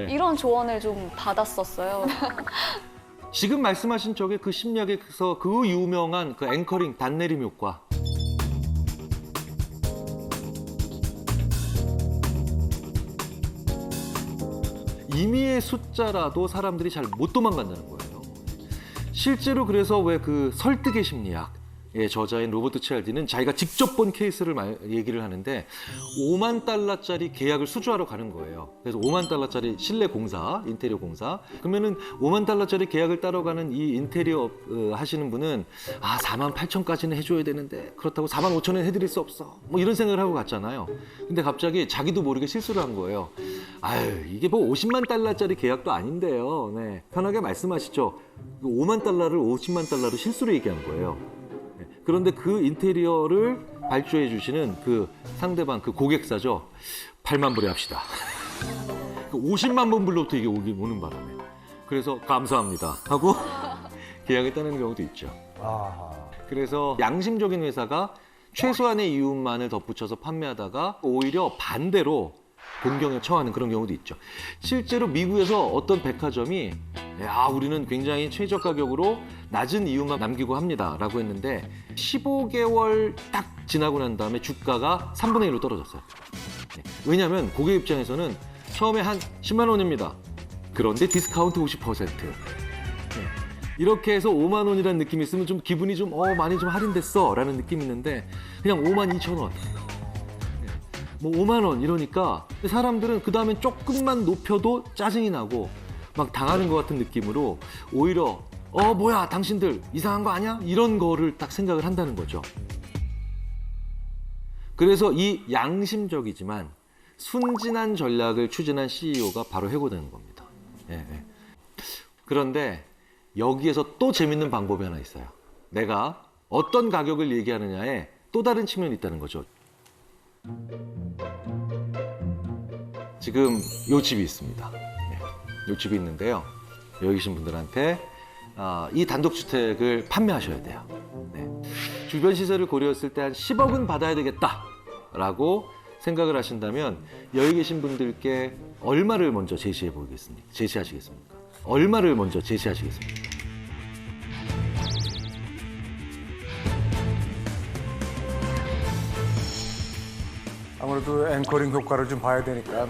이런 조언을 좀 받았었어요. 지금 말씀하신 쪽에 그 심리학에서 그 유명한 그 앵커링 단내림 효과. 임의의 숫자라도 사람들이 잘 못 도망간다는 거예요. 실제로 그래서 왜 그 설득의 심리학의 저자인 로버트 치알디는 자기가 직접 본 케이스를 얘기를 하는데 5만 달러짜리 계약을 수주하러 가는 거예요. 그래서 5만 달러짜리 실내 공사, 인테리어 공사. 그러면은 5만 달러짜리 계약을 따러 가는 이 인테리어 하시는 분은 4만 8천까지는 해줘야 되는데 그렇다고 4만 5천은 해드릴 수 없어. 뭐 이런 생각을 하고 갔잖아요. 근데 갑자기 자기도 모르게 실수를 한 거예요. 이게 뭐 50만 달러짜리 계약도 아닌데요. 네, 편하게 말씀하시죠. 5만 달러를 50만 달러로 실수로 얘기한 거예요. 네, 그런데 그 인테리어를 발주해 주시는 그 상대방, 그 고객사죠. 8만 불에 합시다. 50만 불부터 이게 오는 바람에. 그래서 감사합니다 하고 계약을 따는 경우도 있죠. 그래서 양심적인 회사가 최소한의 이윤만을 덧붙여서 판매하다가 오히려 반대로 곤경에 처하는 그런 경우도 있죠. 실제로 미국에서 어떤 백화점이 우리는 굉장히 최저 가격으로 낮은 이윤만 남기고 합니다 라고 했는데 15개월 딱 지나고 난 다음에 주가가 3분의 1로 떨어졌어요. 왜냐하면 고객 입장에서는 처음에 한 10만 원입니다. 그런데 디스카운트 50%. 이렇게 해서 5만 원이라는 느낌이 있으면 좀 기분이 좀 많이 좀 할인됐어 라는 느낌이 있는데 그냥 5만 2천 원. 뭐 5만 원 이러니까 사람들은 그 다음에 조금만 높여도 짜증이 나고 막 당하는 것 같은 느낌으로 오히려 뭐야 당신들 이상한 거 아니야? 이런 거를 딱 생각을 한다는 거죠. 그래서 이 양심적이지만 순진한 전략을 추진한 CEO가 바로 해고되는 겁니다. 그런데 여기에서 또 재밌는 방법이 하나 있어요. 내가 어떤 가격을 얘기하느냐에 또 다른 측면이 있다는 거죠. 지금 요 집이 있습니다. 요 집이 있는데요. 여기 계신 분들한테 이 단독주택을 판매하셔야 돼요. 주변 시세를 고려했을 때 한 10억은 받아야 되겠다라고 생각을 하신다면 여기 계신 분들께 얼마를 먼저 제시하시겠습니까? 얼마를 먼저 제시하시겠습니까? 아무래도 앵커링 효과를 좀 봐야 되니까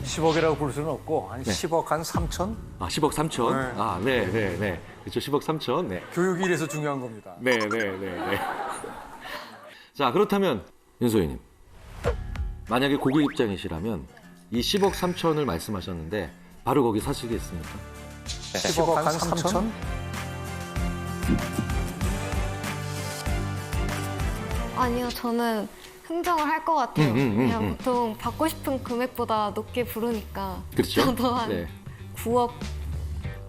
10억이라고 볼 수는 없고 한 10억 한 3천? 10억 3천? 네. 그렇죠. 10억 3천. 네. 교육이 이래서 중요한 겁니다. 네. 자, 그렇다면 윤소희님. 만약에 고객 입장이시라면 이 10억 3천을 말씀하셨는데 바로 거기 사시겠습니까? 10억 한 3천? 아니요, 저는 흥정을 할 것 같아요. 그냥 보통 받고 싶은 금액보다 높게 부르니까. 그렇죠. 저도 한 네. 9억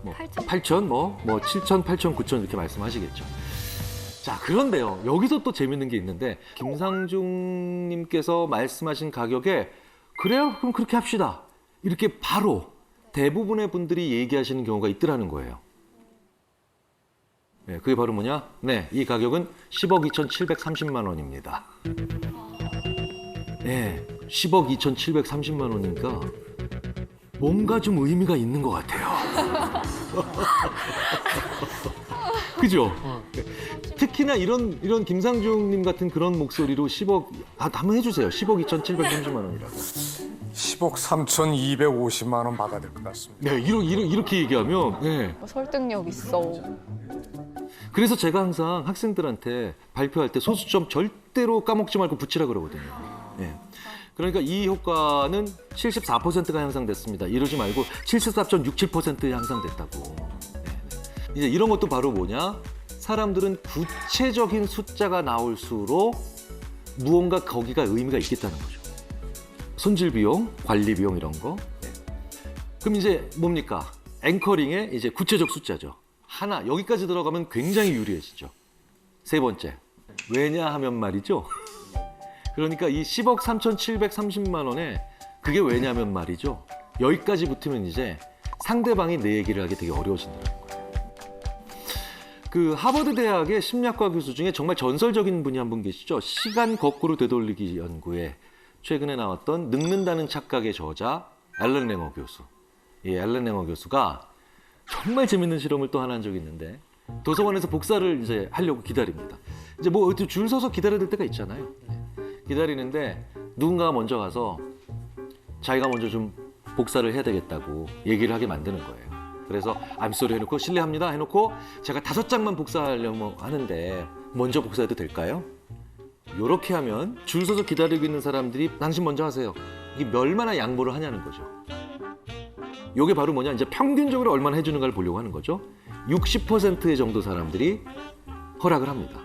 뭐 8천? 8천, 뭐 7천, 8천, 9천 이렇게 말씀하시겠죠. 자, 그런데요. 여기서 또 재밌는 게 있는데 김상중님께서 말씀하신 가격에 그래요? 그럼 그렇게 합시다. 이렇게 바로 대부분의 분들이 얘기하시는 경우가 있더라는 거예요. 네, 그게 바로 뭐냐? 네, 이 가격은 10억 2,730만 원입니다. 네, 10억 2,730만 원이니까 뭔가 좀 의미가 있는 것 같아요. 그죠? 특히나 이런 김상중님 같은 그런 목소리로 10억, 한번 해주세요. 10억 2,730만 원이라고. 10억 3,250만 원 받아야 될 것 같습니다. 네, 이렇게 얘기하면, 네. 설득력 있어. 그래서 제가 항상 학생들한테 발표할 때 소수점 절대로 까먹지 말고 붙이라 그러거든요. 네. 그러니까 이 효과는 74%가 향상됐습니다. 이러지 말고 74.67% 향상됐다고. 네. 이제 이런 것도 바로 뭐냐? 사람들은 구체적인 숫자가 나올수록 무언가 거기가 의미가 있겠다는 거죠. 손질 비용, 관리 비용 이런 거. 네. 그럼 이제 뭡니까? 앵커링의 이제 구체적 숫자죠. 하나, 여기까지 들어가면 굉장히 유리해지죠. 세 번째, 왜냐하면 말이죠. 그러니까 이 10억 3,730만 원에 그게 왜냐하면 말이죠. 여기까지 붙으면 이제 상대방이 내 얘기를 하기 되게 어려워진다는 거예요. 그 하버드 대학의 심리학과 교수 중에 정말 전설적인 분이 한 분 계시죠. 시간 거꾸로 되돌리기 연구에 최근에 나왔던 늙는다는 착각의 저자 앨런 랭어 교수. 이 앨런 랭어 교수가 정말 재밌는 실험을 또 하나 한 적이 있는데 도서관에서 복사를 이제 하려고 기다립니다. 이제 뭐 줄 서서 기다려야 될 때가 있잖아요. 기다리는데 누군가가 먼저 가서 자기가 먼저 좀 복사를 해야 되겠다고 얘기를 하게 만드는 거예요. 그래서 암소리 해놓고 실례합니다 해놓고 제가 5장만 복사하려고 하는데 먼저 복사해도 될까요? 이렇게 하면 줄 서서 기다리고 있는 사람들이 당신 먼저 하세요. 이게 얼마나 양보를 하냐는 거죠. 이게 바로 뭐냐, 이제 평균적으로 얼마나 해주는가를 보려고 하는 거죠. 60%의 정도 사람들이 허락을 합니다.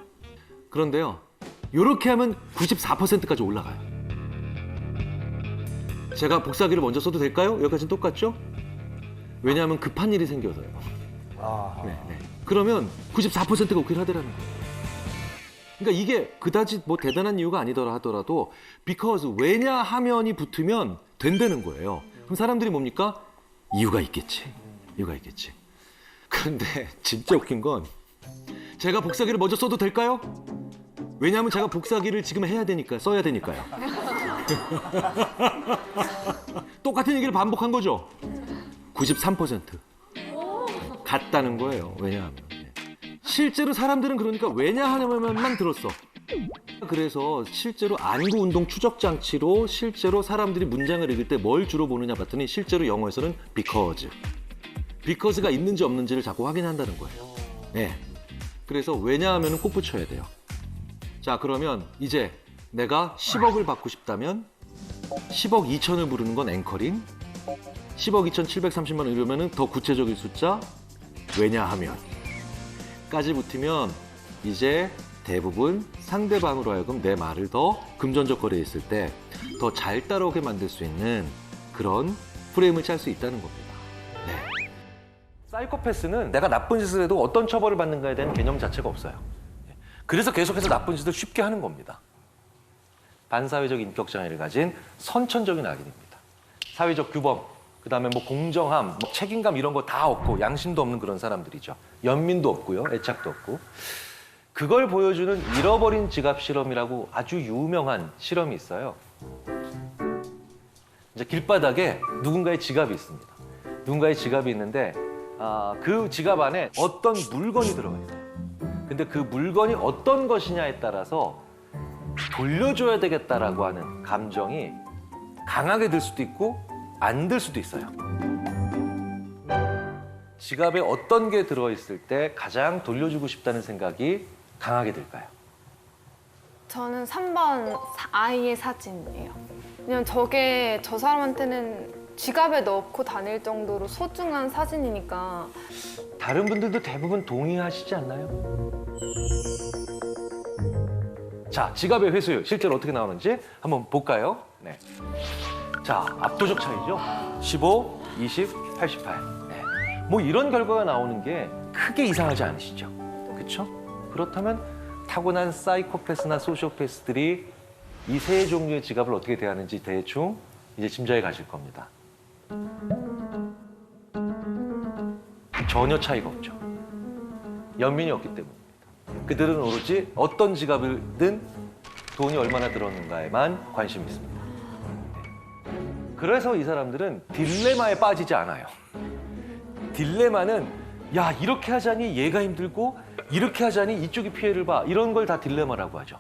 그런데요, 이렇게 하면 94%까지 올라가요. 제가 복사기를 먼저 써도 될까요? 여기까지는 똑같죠? 왜냐하면 급한 일이 생겨서요. 네. 그러면 94%가 오케이를 하더라는 거예요. 그러니까 이게 그다지 뭐 대단한 이유가 아니더라 하더라도 because 왜냐하면이 붙으면 된다는 거예요. 그럼 사람들이 뭡니까? 이유가 있겠지. 그런데 진짜 웃긴 건 제가 복사기를 먼저 써도 될까요? 왜냐하면 제가 복사기를 지금 해야 되니까 써야 되니까요. 똑같은 얘기를 반복한 거죠. 93% 같다는 거예요. 왜냐하면 실제로 사람들은 그러니까 왜냐하면만 들었어. 그래서 실제로 안구 운동 추적 장치로 실제로 사람들이 문장을 읽을 때 뭘 주로 보느냐 봤더니 실제로 영어에서는 because가 있는지 없는지를 자꾸 확인한다는 거예요. 네. 그래서 왜냐하면은 꼭 붙여야 돼요. 자, 그러면 이제 내가 10억을 받고 싶다면 10억 2천을 부르는 건 앵커링, 10억 2,730만 원 이러면은 더 구체적인 숫자 왜냐하면까지 붙으면 이제 대부분 상대방으로 하여금 내 말을 더 금전적 거래에 있을 때 더 잘 따라오게 만들 수 있는 그런 프레임을 짤 수 있다는 겁니다. 네. 사이코패스는 내가 나쁜 짓을 해도 어떤 처벌을 받는가에 대한 개념 자체가 없어요. 그래서 계속해서 나쁜 짓을 쉽게 하는 겁니다. 반사회적 인격장애를 가진 선천적인 악인입니다. 사회적 규범, 그다음에 뭐 공정함, 뭐 책임감 이런 거 다 없고 양심도 없는 그런 사람들이죠. 연민도 없고요, 애착도 없고. 그걸 보여주는 잃어버린 지갑 실험이라고 아주 유명한 실험이 있어요. 이제 길바닥에 누군가의 지갑이 있습니다. 누군가의 지갑이 있는데 그 지갑 안에 어떤 물건이 들어가 있어요. 근데 그 물건이 어떤 것이냐에 따라서 돌려줘야 되겠다라고 하는 감정이 강하게 들 수도 있고 안 들 수도 있어요. 지갑에 어떤 게 들어있을 때 가장 돌려주고 싶다는 생각이 강하게 들까요? 저는 3번 아이의 사진이에요. 왜냐면 저게 저 사람한테는 지갑에 넣고 다닐 정도로 소중한 사진이니까. 다른 분들도 대부분 동의하시지 않나요? 자, 지갑의 회수율 실제로 어떻게 나오는지 한번 볼까요? 네. 자, 압도적 차이죠? 15, 20, 88. 네. 뭐 이런 결과가 나오는 게 크게 이상하지 않으시죠? 그렇죠? 그렇다면 타고난 사이코패스나 소시오패스들이 이 세 종류의 지갑을 어떻게 대하는지 대충 이제 짐작이 가실 겁니다. 전혀 차이가 없죠. 연민이 없기 때문입니다. 그들은 오로지 어떤 지갑이든 돈이 얼마나 들었는가에만 관심이 있습니다. 그래서 이 사람들은 딜레마에 빠지지 않아요. 딜레마는 야, 이렇게 하자니 얘가 힘들고 이렇게 하자니 이쪽이 피해를 봐. 이런 걸 다 딜레마라고 하죠.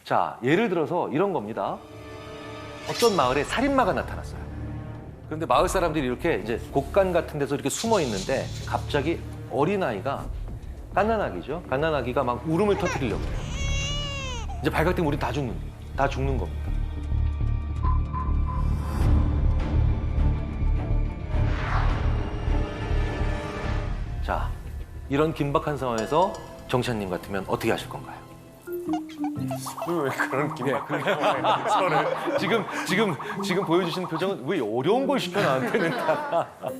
자, 예를 들어서 이런 겁니다. 어떤 마을에 살인마가 나타났어요. 그런데 마을 사람들이 이렇게 이제 곳간 같은 데서 이렇게 숨어 있는데 갑자기 어린아이가 갓난아기죠. 갓난아기가 막 울음을 터뜨리려고 해요. 이제 발각되면 우린 다 죽는데요. 다 죽는 겁니다. 자, 이런 긴박한 상황에서 정찬님 같으면 어떻게 하실 건가요? 왜 그런 긴박한 지금 보여주시는 표정은 왜 어려운 걸 시켜 나한테는?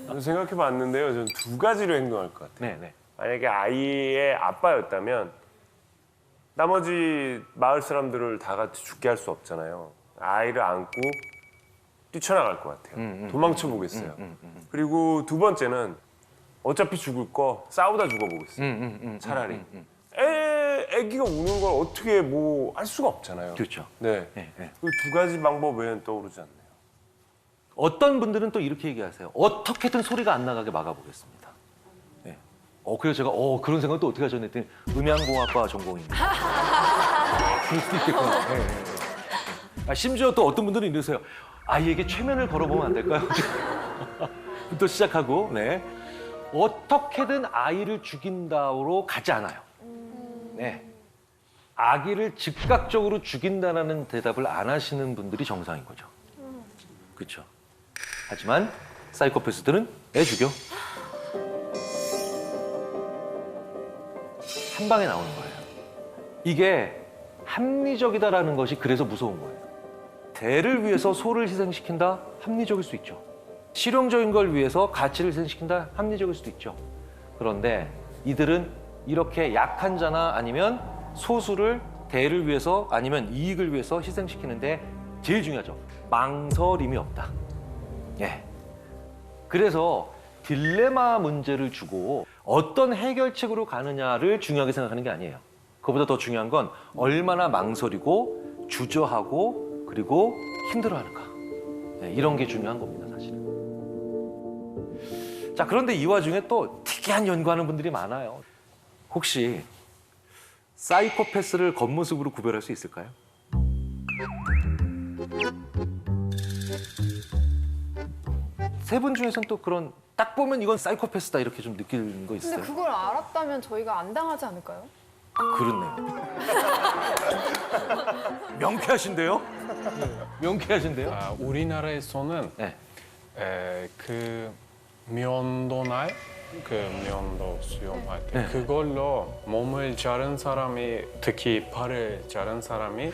저는 생각해봤는데요. 저는 두 가지로 행동할 것 같아요. 네. 만약에 아이의 아빠였다면 나머지 마을 사람들을 다 같이 죽게 할 수 없잖아요. 아이를 안고 뛰쳐나갈 것 같아요. 도망쳐 보겠어요. 그리고 두 번째는 어차피 죽을 거 싸우다 죽어보겠어요. 차라리. 애기가 우는 걸 어떻게 뭐 할 수가 없잖아요. 그렇죠. 네. 그 두 가지 방법 외에는 떠오르지 않네요. 어떤 분들은 또 이렇게 얘기하세요. 어떻게든 소리가 안 나가게 막아보겠습니다. 그래서 제가 그런 생각 또 어떻게 하셨나 했더니 음향공학과 전공입니다. 그럴 수도 있겠구나. 네, 네, 네. 심지어 또 어떤 분들은 이러세요. 아이에게 최면을 걸어보면 안 될까요? 부터 시작하고, 네. 어떻게든 아이를 죽인다로 가지 않아요. 네. 아기를 즉각적으로 죽인다라는 대답을 안 하시는 분들이 정상인 거죠. 그렇죠. 하지만 사이코패스들은 애 죽여. 한 방에 나오는 거예요. 이게 합리적이다라는 것이 그래서 무서운 거예요. 대를 위해서 소를 희생시킨다? 합리적일 수 있죠. 실용적인 걸 위해서 가치를 희생시킨다? 합리적일 수도 있죠. 그런데 이들은 이렇게 약한 자나 아니면 소수를 대를 위해서 아니면 이익을 위해서 희생시키는데 제일 중요하죠. 망설임이 없다. 예. 그래서 딜레마 문제를 주고 어떤 해결책으로 가느냐를 중요하게 생각하는 게 아니에요. 그보다 더 중요한 건 얼마나 망설이고 주저하고 그리고 힘들어하는가. 예, 이런 게 중요한 겁니다, 사실은. 자, 그런데 이 와중에 또 특이한 연구하는 분들이 많아요. 혹시 사이코패스를 겉모습으로 구별할 수 있을까요? 세 분 중에서는 또 그런 딱 보면 이건 사이코패스다 이렇게 좀 느끼는 거 있어요? 근데 그걸 알았다면 저희가 안 당하지 않을까요? 그렇네요. 명쾌하신데요? 명쾌하신데요? 우리나라에서는 네. 그 면도날 그 면도 수용할 때 네. 그걸로 몸을 자른 사람이 특히 발을 자른 사람이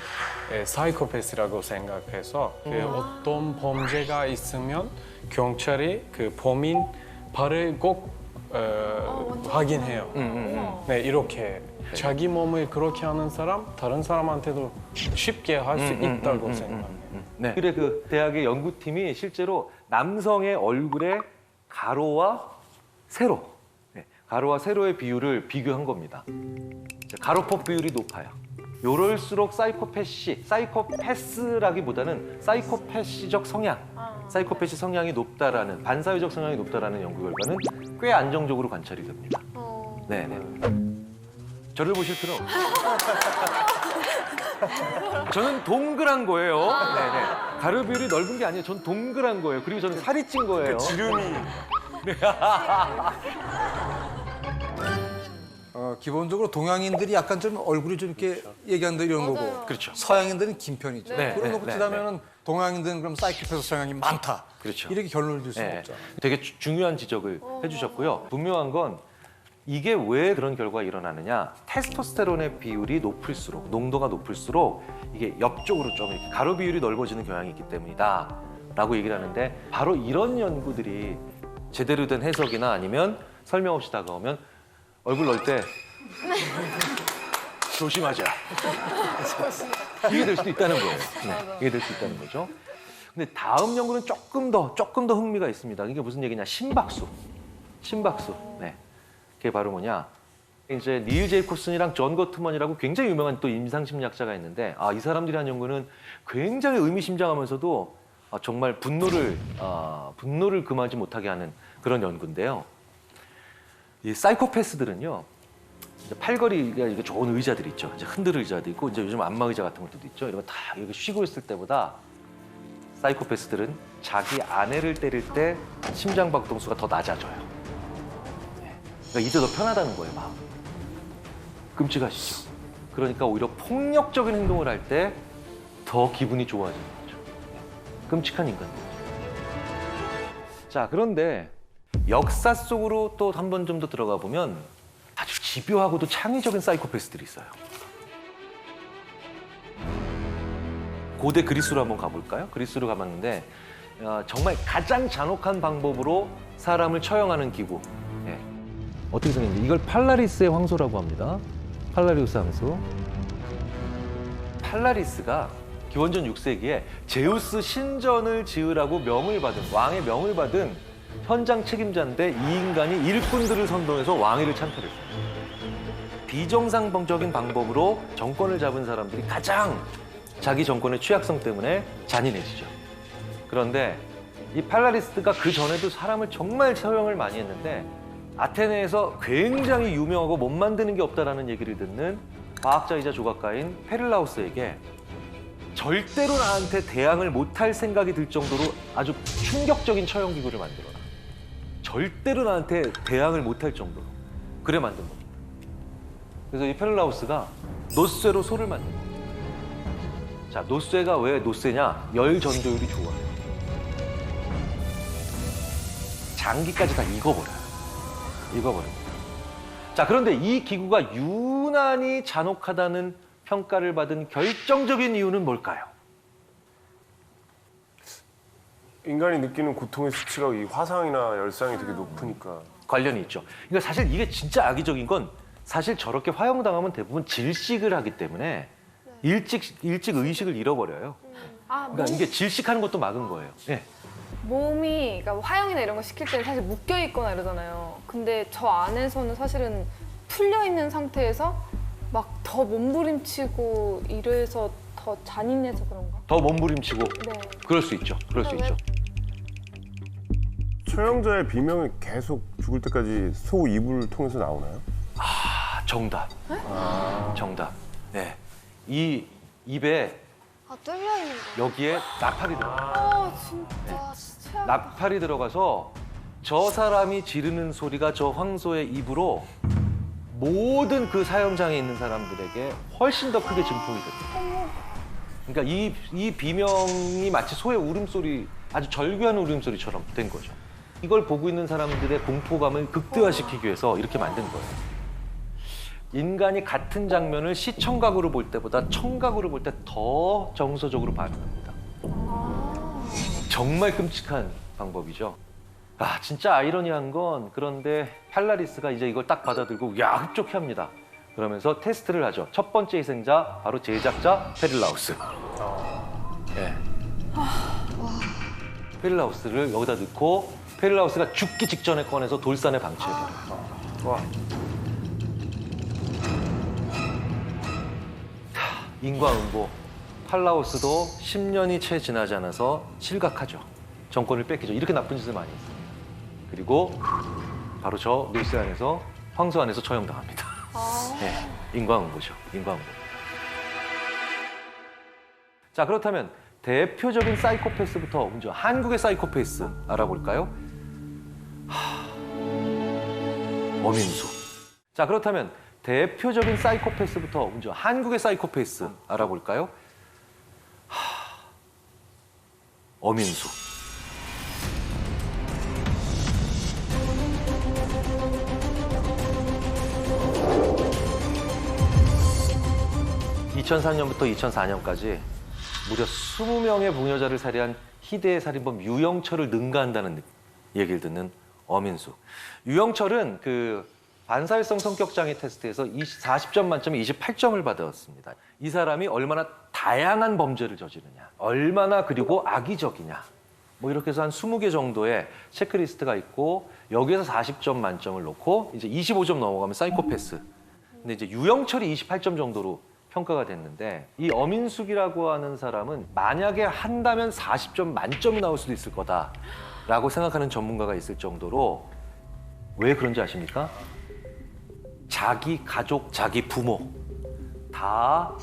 사이코패스라고 생각해서 그 어떤 범죄가 있으면 경찰이 그 범인 발을 꼭 확인해요. 네, 이렇게 자기 몸을 그렇게 하는 사람 다른 사람한테도 쉽게 할 수 있다고 생각해요. 네. 그래 그 대학의 연구팀이 실제로 남성의 얼굴의 가로와 세로, 네, 가로와 세로의 비율을 비교한 겁니다. 가로폭 비율이 높아요. 요럴수록 사이코패스라기보다는 사이코패시적 성향, 사이코패시 성향이 높다라는 반사회적 성향이 높다라는 연구 결과는 꽤 안정적으로 관찰이 됩니다. 네네. 저를 보실 필요 없어요. 저는 동그란 거예요. 네네. 가로 비율이 넓은 게 아니에요. 전 동그란 거예요. 그리고 저는 살이 찐 거예요. 지름이 기본적으로 동양인들이 약간 좀 얼굴이 좀 이렇게 얘기한다 이런 거고. 그렇죠. 서양인들은 긴 편이죠. 네, 그런 네, 거 네, 치자면은 동양인들은 그럼 사이코패스 성향이 많다. 그렇죠. 이렇게 결론을 줄 수는 네, 없잖아요. 되게 중요한 지적을 해주셨고요. 분명한 건 이게 왜 그런 결과가 일어나느냐. 테스토스테론의 비율이 높을수록, 농도가 높을수록 이게 옆쪽으로 좀 이렇게 가로 비율이 넓어지는 경향이 있기 때문이다 라고 얘기를 하는데 바로 이런 연구들이 제대로 된 해석이나 아니면 설명 없이 다가오면 얼굴 넣을 때 조심하자. 이게 될 수도 있다는 거예요. 네, 이게 될 수 있다는 거죠. 근데 다음 연구는 조금 더 흥미가 있습니다. 이게 무슨 얘기냐? 심박수. 네. 그게 바로 뭐냐? 이제 닐 제이콥슨이랑 존 거트먼이라고 굉장히 유명한 또 임상심리학자가 있는데 이 사람들이 한 연구는 굉장히 의미심장하면서도 정말 분노를 금하지 못하게 하는 그런 연구인데요. 이 사이코패스들은요. 이제 팔걸이가 이게 좋은 의자들 있죠. 이제 흔들 의자도 있고 이제 요즘 안마 의자 같은 것도 있죠. 이런 거 다 이렇게 쉬고 있을 때보다 사이코패스들은 자기 아내를 때릴 때 심장 박동수가 더 낮아져요. 그러니까 이제 더 편하다는 거예요, 마음. 끔찍하시죠? 그러니까 오히려 폭력적인 행동을 할 때 더 기분이 좋아지는 거죠. 끔찍한 인간들이죠. 자, 그런데 역사 속으로 또 한 번 좀 더 들어가 보면 아주 집요하고도 창의적인 사이코패스들이 있어요. 고대 그리스로 한번 가볼까요? 그리스로 가봤는데 정말 가장 잔혹한 방법으로 사람을 처형하는 기구. 예. 어떻게 생겼는지 이걸 팔라리스의 황소라고 합니다. 팔라리우스 황소. 팔라리스가 기원전 6세기에 제우스 신전을 지으라고 왕의 명을 받은 현장 책임자인데 이 인간이 일꾼들을 선동해서 왕위를 찬탈했어요. 비정상적인 방법으로 정권을 잡은 사람들이 가장 자기 정권의 취약성 때문에 잔인해지죠. 그런데 이 팔라리스가 그 전에도 사람을 정말 처형을 많이 했는데 아테네에서 굉장히 유명하고 못 만드는 게 없다라는 얘기를 듣는 과학자이자 조각가인 페를라우스에게 절대로 나한테 대항을 못할 생각이 들 정도로 아주 충격적인 처형기구를 만들어라. 절대로 나한테 대항을 못할 정도로. 그래 만든 겁니다. 그래서 이 페를라우스가 노쇠로 소를 만든 겁니다. 자, 노쇠가 왜 노쇠냐? 열 전도율이 좋아요. 장기까지 다 익어버려요. 익어버립니다. 자, 그런데 이 기구가 유난히 잔혹하다는 평가를 받은 결정적인 이유는 뭘까요? 인간이 느끼는 고통의 수치가 이 화상이나 열상이 되게 높으니까. 관련이 있죠. 그러니까 사실 이게 진짜 악의적인 건 사실 저렇게 화형당하면 대부분 질식을 하기 때문에 일찍 의식을 잃어버려요. 그러니까 이게 질식하는 것도 막은 거예요. 네. 몸이 그러니까 화형이나 이런 거 시킬 때는 사실 묶여 있거나 이러잖아요. 근데 저 안에서는 사실은 풀려 있는 상태에서 막 더 몸부림치고 이래서 더 잔인해서 그런가? 더 몸부림치고. 네. 그럴 수 있죠. 그럴 수 있죠. 처형자의 비명이 계속 죽을 때까지 소 입을 통해서 나오나요? 아, 정답. 정답. 네. 이 입에 아, 뚫려 있는 거. 여기에 낙팔이 들어가요. 진짜 최악. 낙팔이 들어가서 저 사람이 지르는 소리가 저 황소의 입으로 모든 그 사형장에 있는 사람들에게 훨씬 더 크게 증폭이 됩니다. 그러니까 이 비명이 마치 소의 울음소리, 아주 절규하는 울음소리처럼 된 거죠. 이걸 보고 있는 사람들의 공포감을 극대화시키기 위해서 이렇게 만든 거예요. 인간이 같은 장면을 시청각으로 볼 때보다 청각으로 볼 때 더 정서적으로 반응합니다. 정말 끔찍한 방법이죠. 아, 진짜 아이러니한 건 그런데 팔라리스가 이제 이걸 딱 받아들고 야, 흡족해 합니다. 그러면서 테스트를 하죠. 첫 번째 희생자, 바로 제작자 페릴라우스. 네. 페릴라우스를 여기다 넣고 페릴라우스가 죽기 직전에 꺼내서 돌산에 방치해버려요. 와. 인과응보. 팔라우스도 10년이 채 지나지 않아서 실각하죠. 정권을 뺏기죠. 이렇게 나쁜 짓을 많이 했어요. 그리고 바로 저 노스 안에서 황소 안에서 처형당합니다. 네, 인과응보죠. 인과응보. 자, 그렇다면 대표적인 사이코패스부터 먼저 한국의 사이코패스 알아볼까요? 어민수. 자, 그렇다면 대표적인 사이코패스부터 먼저 한국의 사이코패스 알아볼까요? 어민수. (2003년부터) (2004년까지) 무려 20명의 부녀자를 살해한 희대의 살인범 유영철을 능가한다는 얘기를 듣는 어민수. 유영철은 그 반사회성 성격장애 테스트에서 40점 만점에 28점을 받았습니다. 이 사람이 얼마나 다양한 범죄를 저지르냐, 얼마나 그리고 악의적이냐, 뭐 이렇게 해서 한 20개 정도의 체크리스트가 있고 여기에서 40점 만점을 놓고 이제 25점 넘어가면 사이코패스. 근데 이제 유영철이 28점 정도로 평가가 됐는데 이 어민숙이라고 하는 사람은 만약에 한다면 40점 만점이 나올 수도 있을 거다라고 생각하는 전문가가 있을 정도로 왜 그런지 아십니까? 자기 가족, 자기 부모 다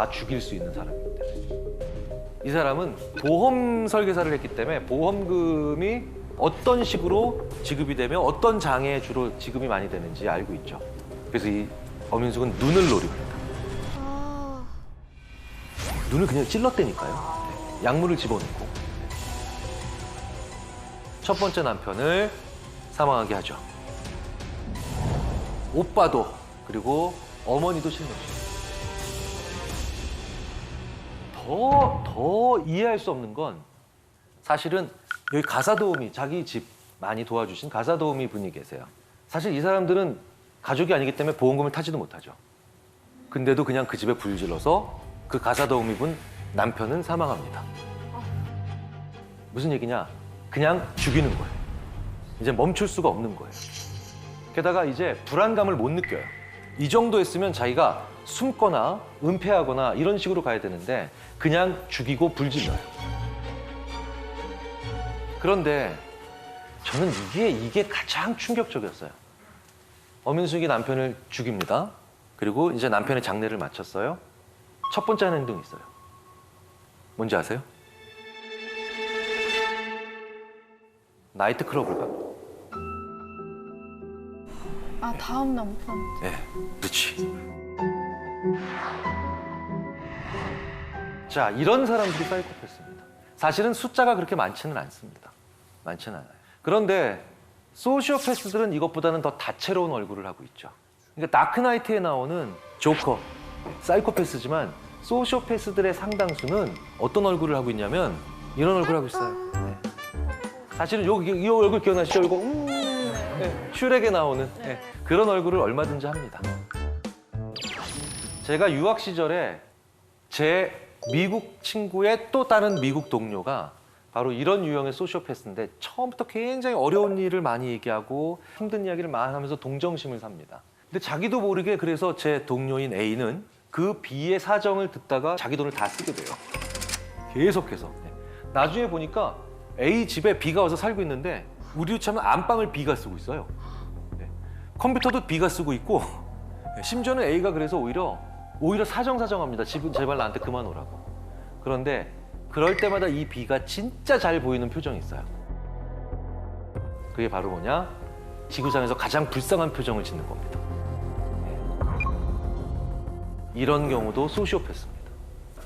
죽일 수 있는 사람이기 때문에. 이 사람은 보험 설계사를 했기 때문에 보험금이 어떤 식으로 지급이 되면 어떤 장애에 주로 지급이 많이 되는지 알고 있죠. 그래서 이 어민숙은 눈을 노립니다. 눈을 그냥 찔렀다니까요. 약물을 집어넣고. 첫 번째 남편을 사망하게 하죠. 오빠도 그리고 어머니도 실명시켜요. 더 이해할 수 없는 건 사실은 여기 가사도우미, 자기 집 많이 도와주신 가사도우미 분이 계세요. 사실 이 사람들은 가족이 아니기 때문에 보험금을 타지도 못하죠. 근데도 그냥 그 집에 불 질러서 그 가사도우미 분 남편은 사망합니다. 무슨 얘기냐? 그냥 죽이는 거예요. 이제 멈출 수가 없는 거예요. 게다가 이제 불안감을 못 느껴요. 이 정도 했으면 자기가 숨거나 은폐하거나 이런 식으로 가야 되는데 그냥 죽이고 불질러요. 그런데 저는 이게 가장 충격적이었어요. 엄윤숙이 남편을 죽입니다. 그리고 이제 남편의 장례를 마쳤어요. 첫 번째 하는 행동이 있어요. 뭔지 아세요? 나이트클럽을 가고. 아, 다음 남편. 네, 그렇지. 자, 이런 사람들이 사이코패스입니다. 사실은 숫자가 그렇게 많지는 않습니다. 많지는 않아요. 그런데 소시오패스들은 이것보다는 더 다채로운 얼굴을 하고 있죠. 그러니까 다크나이트에 나오는 조커, 사이코패스지만 소시오패스들의 상당수는 어떤 얼굴을 하고 있냐면 이런 얼굴을 하고 있어요. 네. 사실은 이 얼굴 기억나시죠? 이거 네. 슈렉에 나오는 네. 그런 얼굴을 얼마든지 합니다. 제가 유학 시절에 제 미국 친구의 또 다른 미국 동료가 바로 이런 유형의 소시오패스인데 처음부터 굉장히 어려운 일을 많이 얘기하고 힘든 이야기를 많이 하면서 동정심을 삽니다. 근데 자기도 모르게 그래서 제 동료인 A는 그 B의 사정을 듣다가 자기 돈을 다 쓰게 돼요. 계속해서. 네. 나중에 보니까 A 집에 B가 와서 살고 있는데 우리로 치면 안방을 B가 쓰고 있어요. 네. 컴퓨터도 B가 쓰고 있고 심지어는 A가 그래서 오히려 사정사정합니다. 집은 제발 나한테 그만 오라고. 그런데 그럴 때마다 이 B가 진짜 잘 보이는 표정이 있어요. 그게 바로 뭐냐? 지구상에서 가장 불쌍한 표정을 짓는 겁니다. 이런 경우도 소시오패스입니다.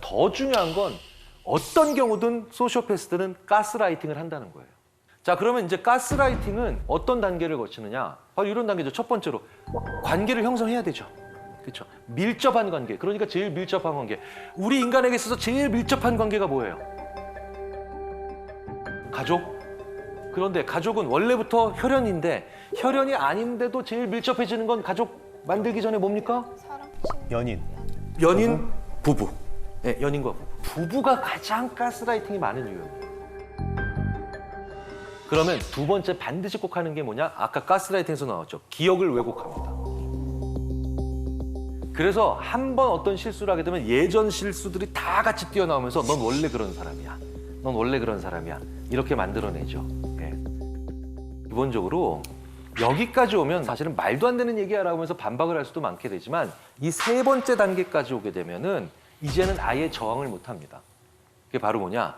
더 중요한 건 어떤 경우든 소시오패스들은 가스라이팅을 한다는 거예요. 자, 그러면 이제 가스라이팅은 어떤 단계를 거치느냐? 바로 이런 단계죠. 첫 번째로 관계를 형성해야 되죠. 그렇죠. 밀접한 관계. 그러니까 제일 밀접한 관계. 우리 인간에게 있어서 제일 밀접한 관계가 뭐예요? 가족. 그런데 가족은 원래부터 혈연인데 혈연이 아닌데도 제일 밀접해지는 건 가족 만들기 전에 뭡니까? 연인. 연인, 부부. 네, 연인과 부부. 부부가 가장 가스라이팅이 많은 이유예요. 그러면 두 번째 반드시 꼭 하는 게 뭐냐? 아까 가스라이팅에서 나왔죠. 기억을 왜곡합니다. 그래서 한 번 어떤 실수를 하게 되면 예전 실수들이 다 같이 뛰어나오면서 넌 원래 그런 사람이야. 넌 원래 그런 사람이야. 이렇게 만들어내죠. 예. 기본적으로 여기까지 오면 사실은 말도 안 되는 얘기야라고 하면서 반박을 할 수도 많게 되지만 이 세 번째 단계까지 오게 되면은 이제는 아예 저항을 못 합니다. 그게 바로 뭐냐?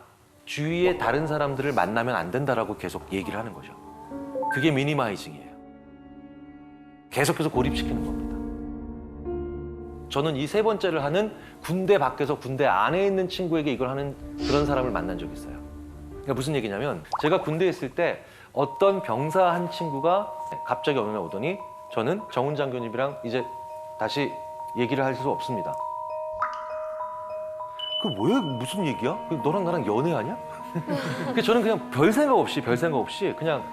주위에 다른 사람들을 만나면 안 된다라고 계속 얘기를 하는 거죠. 그게 미니마이징이에요. 계속해서 고립시키는 겁니다. 저는 이 세 번째를 하는 군대 밖에서 군대 안에 있는 친구에게 이걸 하는 그런 사람을 만난 적이 있어요. 그러니까 무슨 얘기냐면 제가 군대에 있을 때 어떤 병사 한 친구가 갑자기 어느 날 오더니 저는 정훈 장교님이랑 이제 다시 얘기를 할 수 없습니다. 그 뭐야? 무슨 얘기야? 너랑 나랑 연애하냐? 그러니까 저는 그냥 별 생각 없이 그냥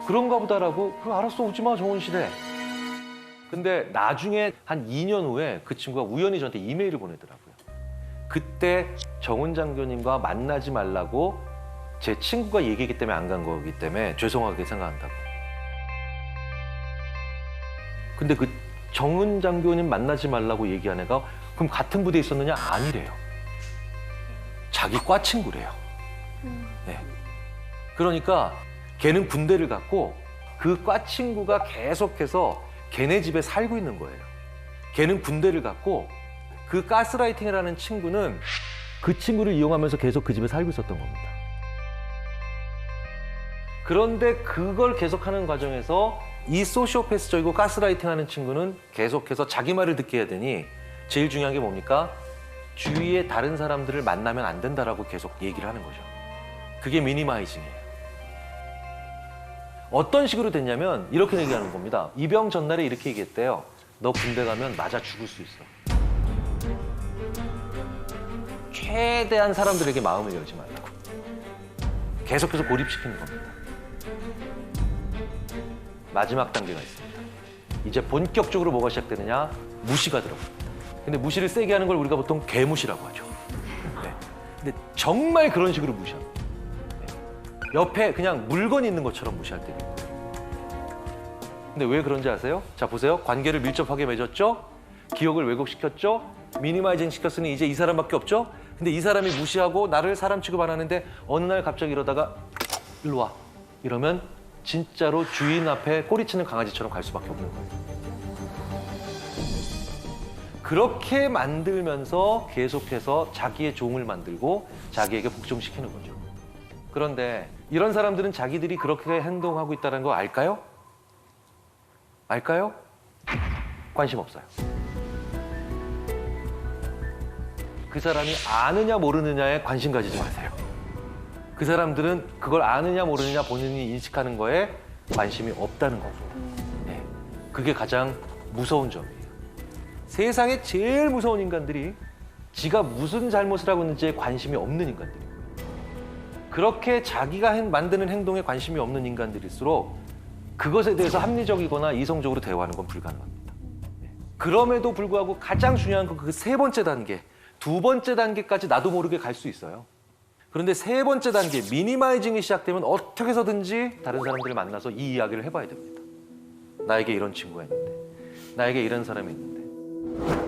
그런가 보다라고 그럼 알았어 오지 마 정훈 씨래. 근데 나중에 한 2년 후에 그 친구가 우연히 저한테 이메일을 보내더라고요. 그때 정훈 장교님과 만나지 말라고 제 친구가 얘기했기 때문에 안 간 거기 때문에 죄송하게 생각한다고. 근데 그 정훈 장교님 만나지 말라고 얘기한 애가 그럼 같은 부대에 있었느냐? 아니래요. 자기 과 친구래요. 네. 그러니까 걔는 군대를 갔고 그 과 친구가 계속해서 걔네 집에 살고 있는 거예요. 걔는 군대를 갔고 그 가스라이팅을 하는 친구는 그 친구를 이용하면서 계속 그 집에 살고 있었던 겁니다. 그런데 그걸 계속하는 과정에서 이 소시오패스적이고 가스라이팅하는 친구는 계속해서 자기 말을 듣게 해야 되니 제일 중요한 게 뭡니까? 주위에 다른 사람들을 만나면 안 된다라고 계속 얘기를 하는 거죠. 그게 미니마이징이에요. 어떤 식으로 됐냐면 이렇게 얘기하는 겁니다. 입영 전날에 이렇게 얘기했대요. 너 군대 가면 맞아 죽을 수 있어. 최대한 사람들에게 마음을 열지 말라고. 계속해서 고립시키는 겁니다. 마지막 단계가 있습니다. 이제 본격적으로 뭐가 시작되느냐? 무시가 들어갑니다. 근데 무시를 세게 하는 걸 우리가 보통 개무시라고 하죠. 네. 근데 정말 그런 식으로 무시합니다. 옆에 그냥 물건 있는 것처럼 무시할 때도 있고요. 근데 왜 그런지 아세요? 자, 보세요. 관계를 밀접하게 맺었죠? 기억을 왜곡시켰죠? 미니마이징 시켰으니 이제 이 사람밖에 없죠? 근데 이 사람이 무시하고 나를 사람 취급 안 하는데 어느 날 갑자기 이러다가 일로 와. 이러면 진짜로 주인 앞에 꼬리치는 강아지처럼 갈 수밖에 없는 거예요. 그렇게 만들면서 계속해서 자기의 종을 만들고 자기에게 복종시키는 거죠. 그런데 이런 사람들은 자기들이 그렇게 행동하고 있다는 거 알까요? 알까요? 관심 없어요. 그 사람이 아느냐 모르느냐에 관심 가지지 마세요. 그 사람들은 그걸 아느냐 모르느냐 본인이 인식하는 거에 관심이 없다는 겁니다. 네. 그게 가장 무서운 점이에요. 세상에 제일 무서운 인간들이 지가 무슨 잘못을 하고 있는지에 관심이 없는 인간들이에요. 그렇게 자기가 만드는 행동에 관심이 없는 인간들일수록 그것에 대해서 합리적이거나 이성적으로 대화하는 건 불가능합니다. 네. 그럼에도 불구하고 가장 중요한 건 그 세 번째 단계, 두 번째 단계까지 나도 모르게 갈 수 있어요. 그런데 세 번째 단계, 미니마이징이 시작되면 어떻게 해서든지 다른 사람들을 만나서 이 이야기를 해봐야 됩니다. 나에게 이런 친구가 있는데, 나에게 이런 사람이 있는데.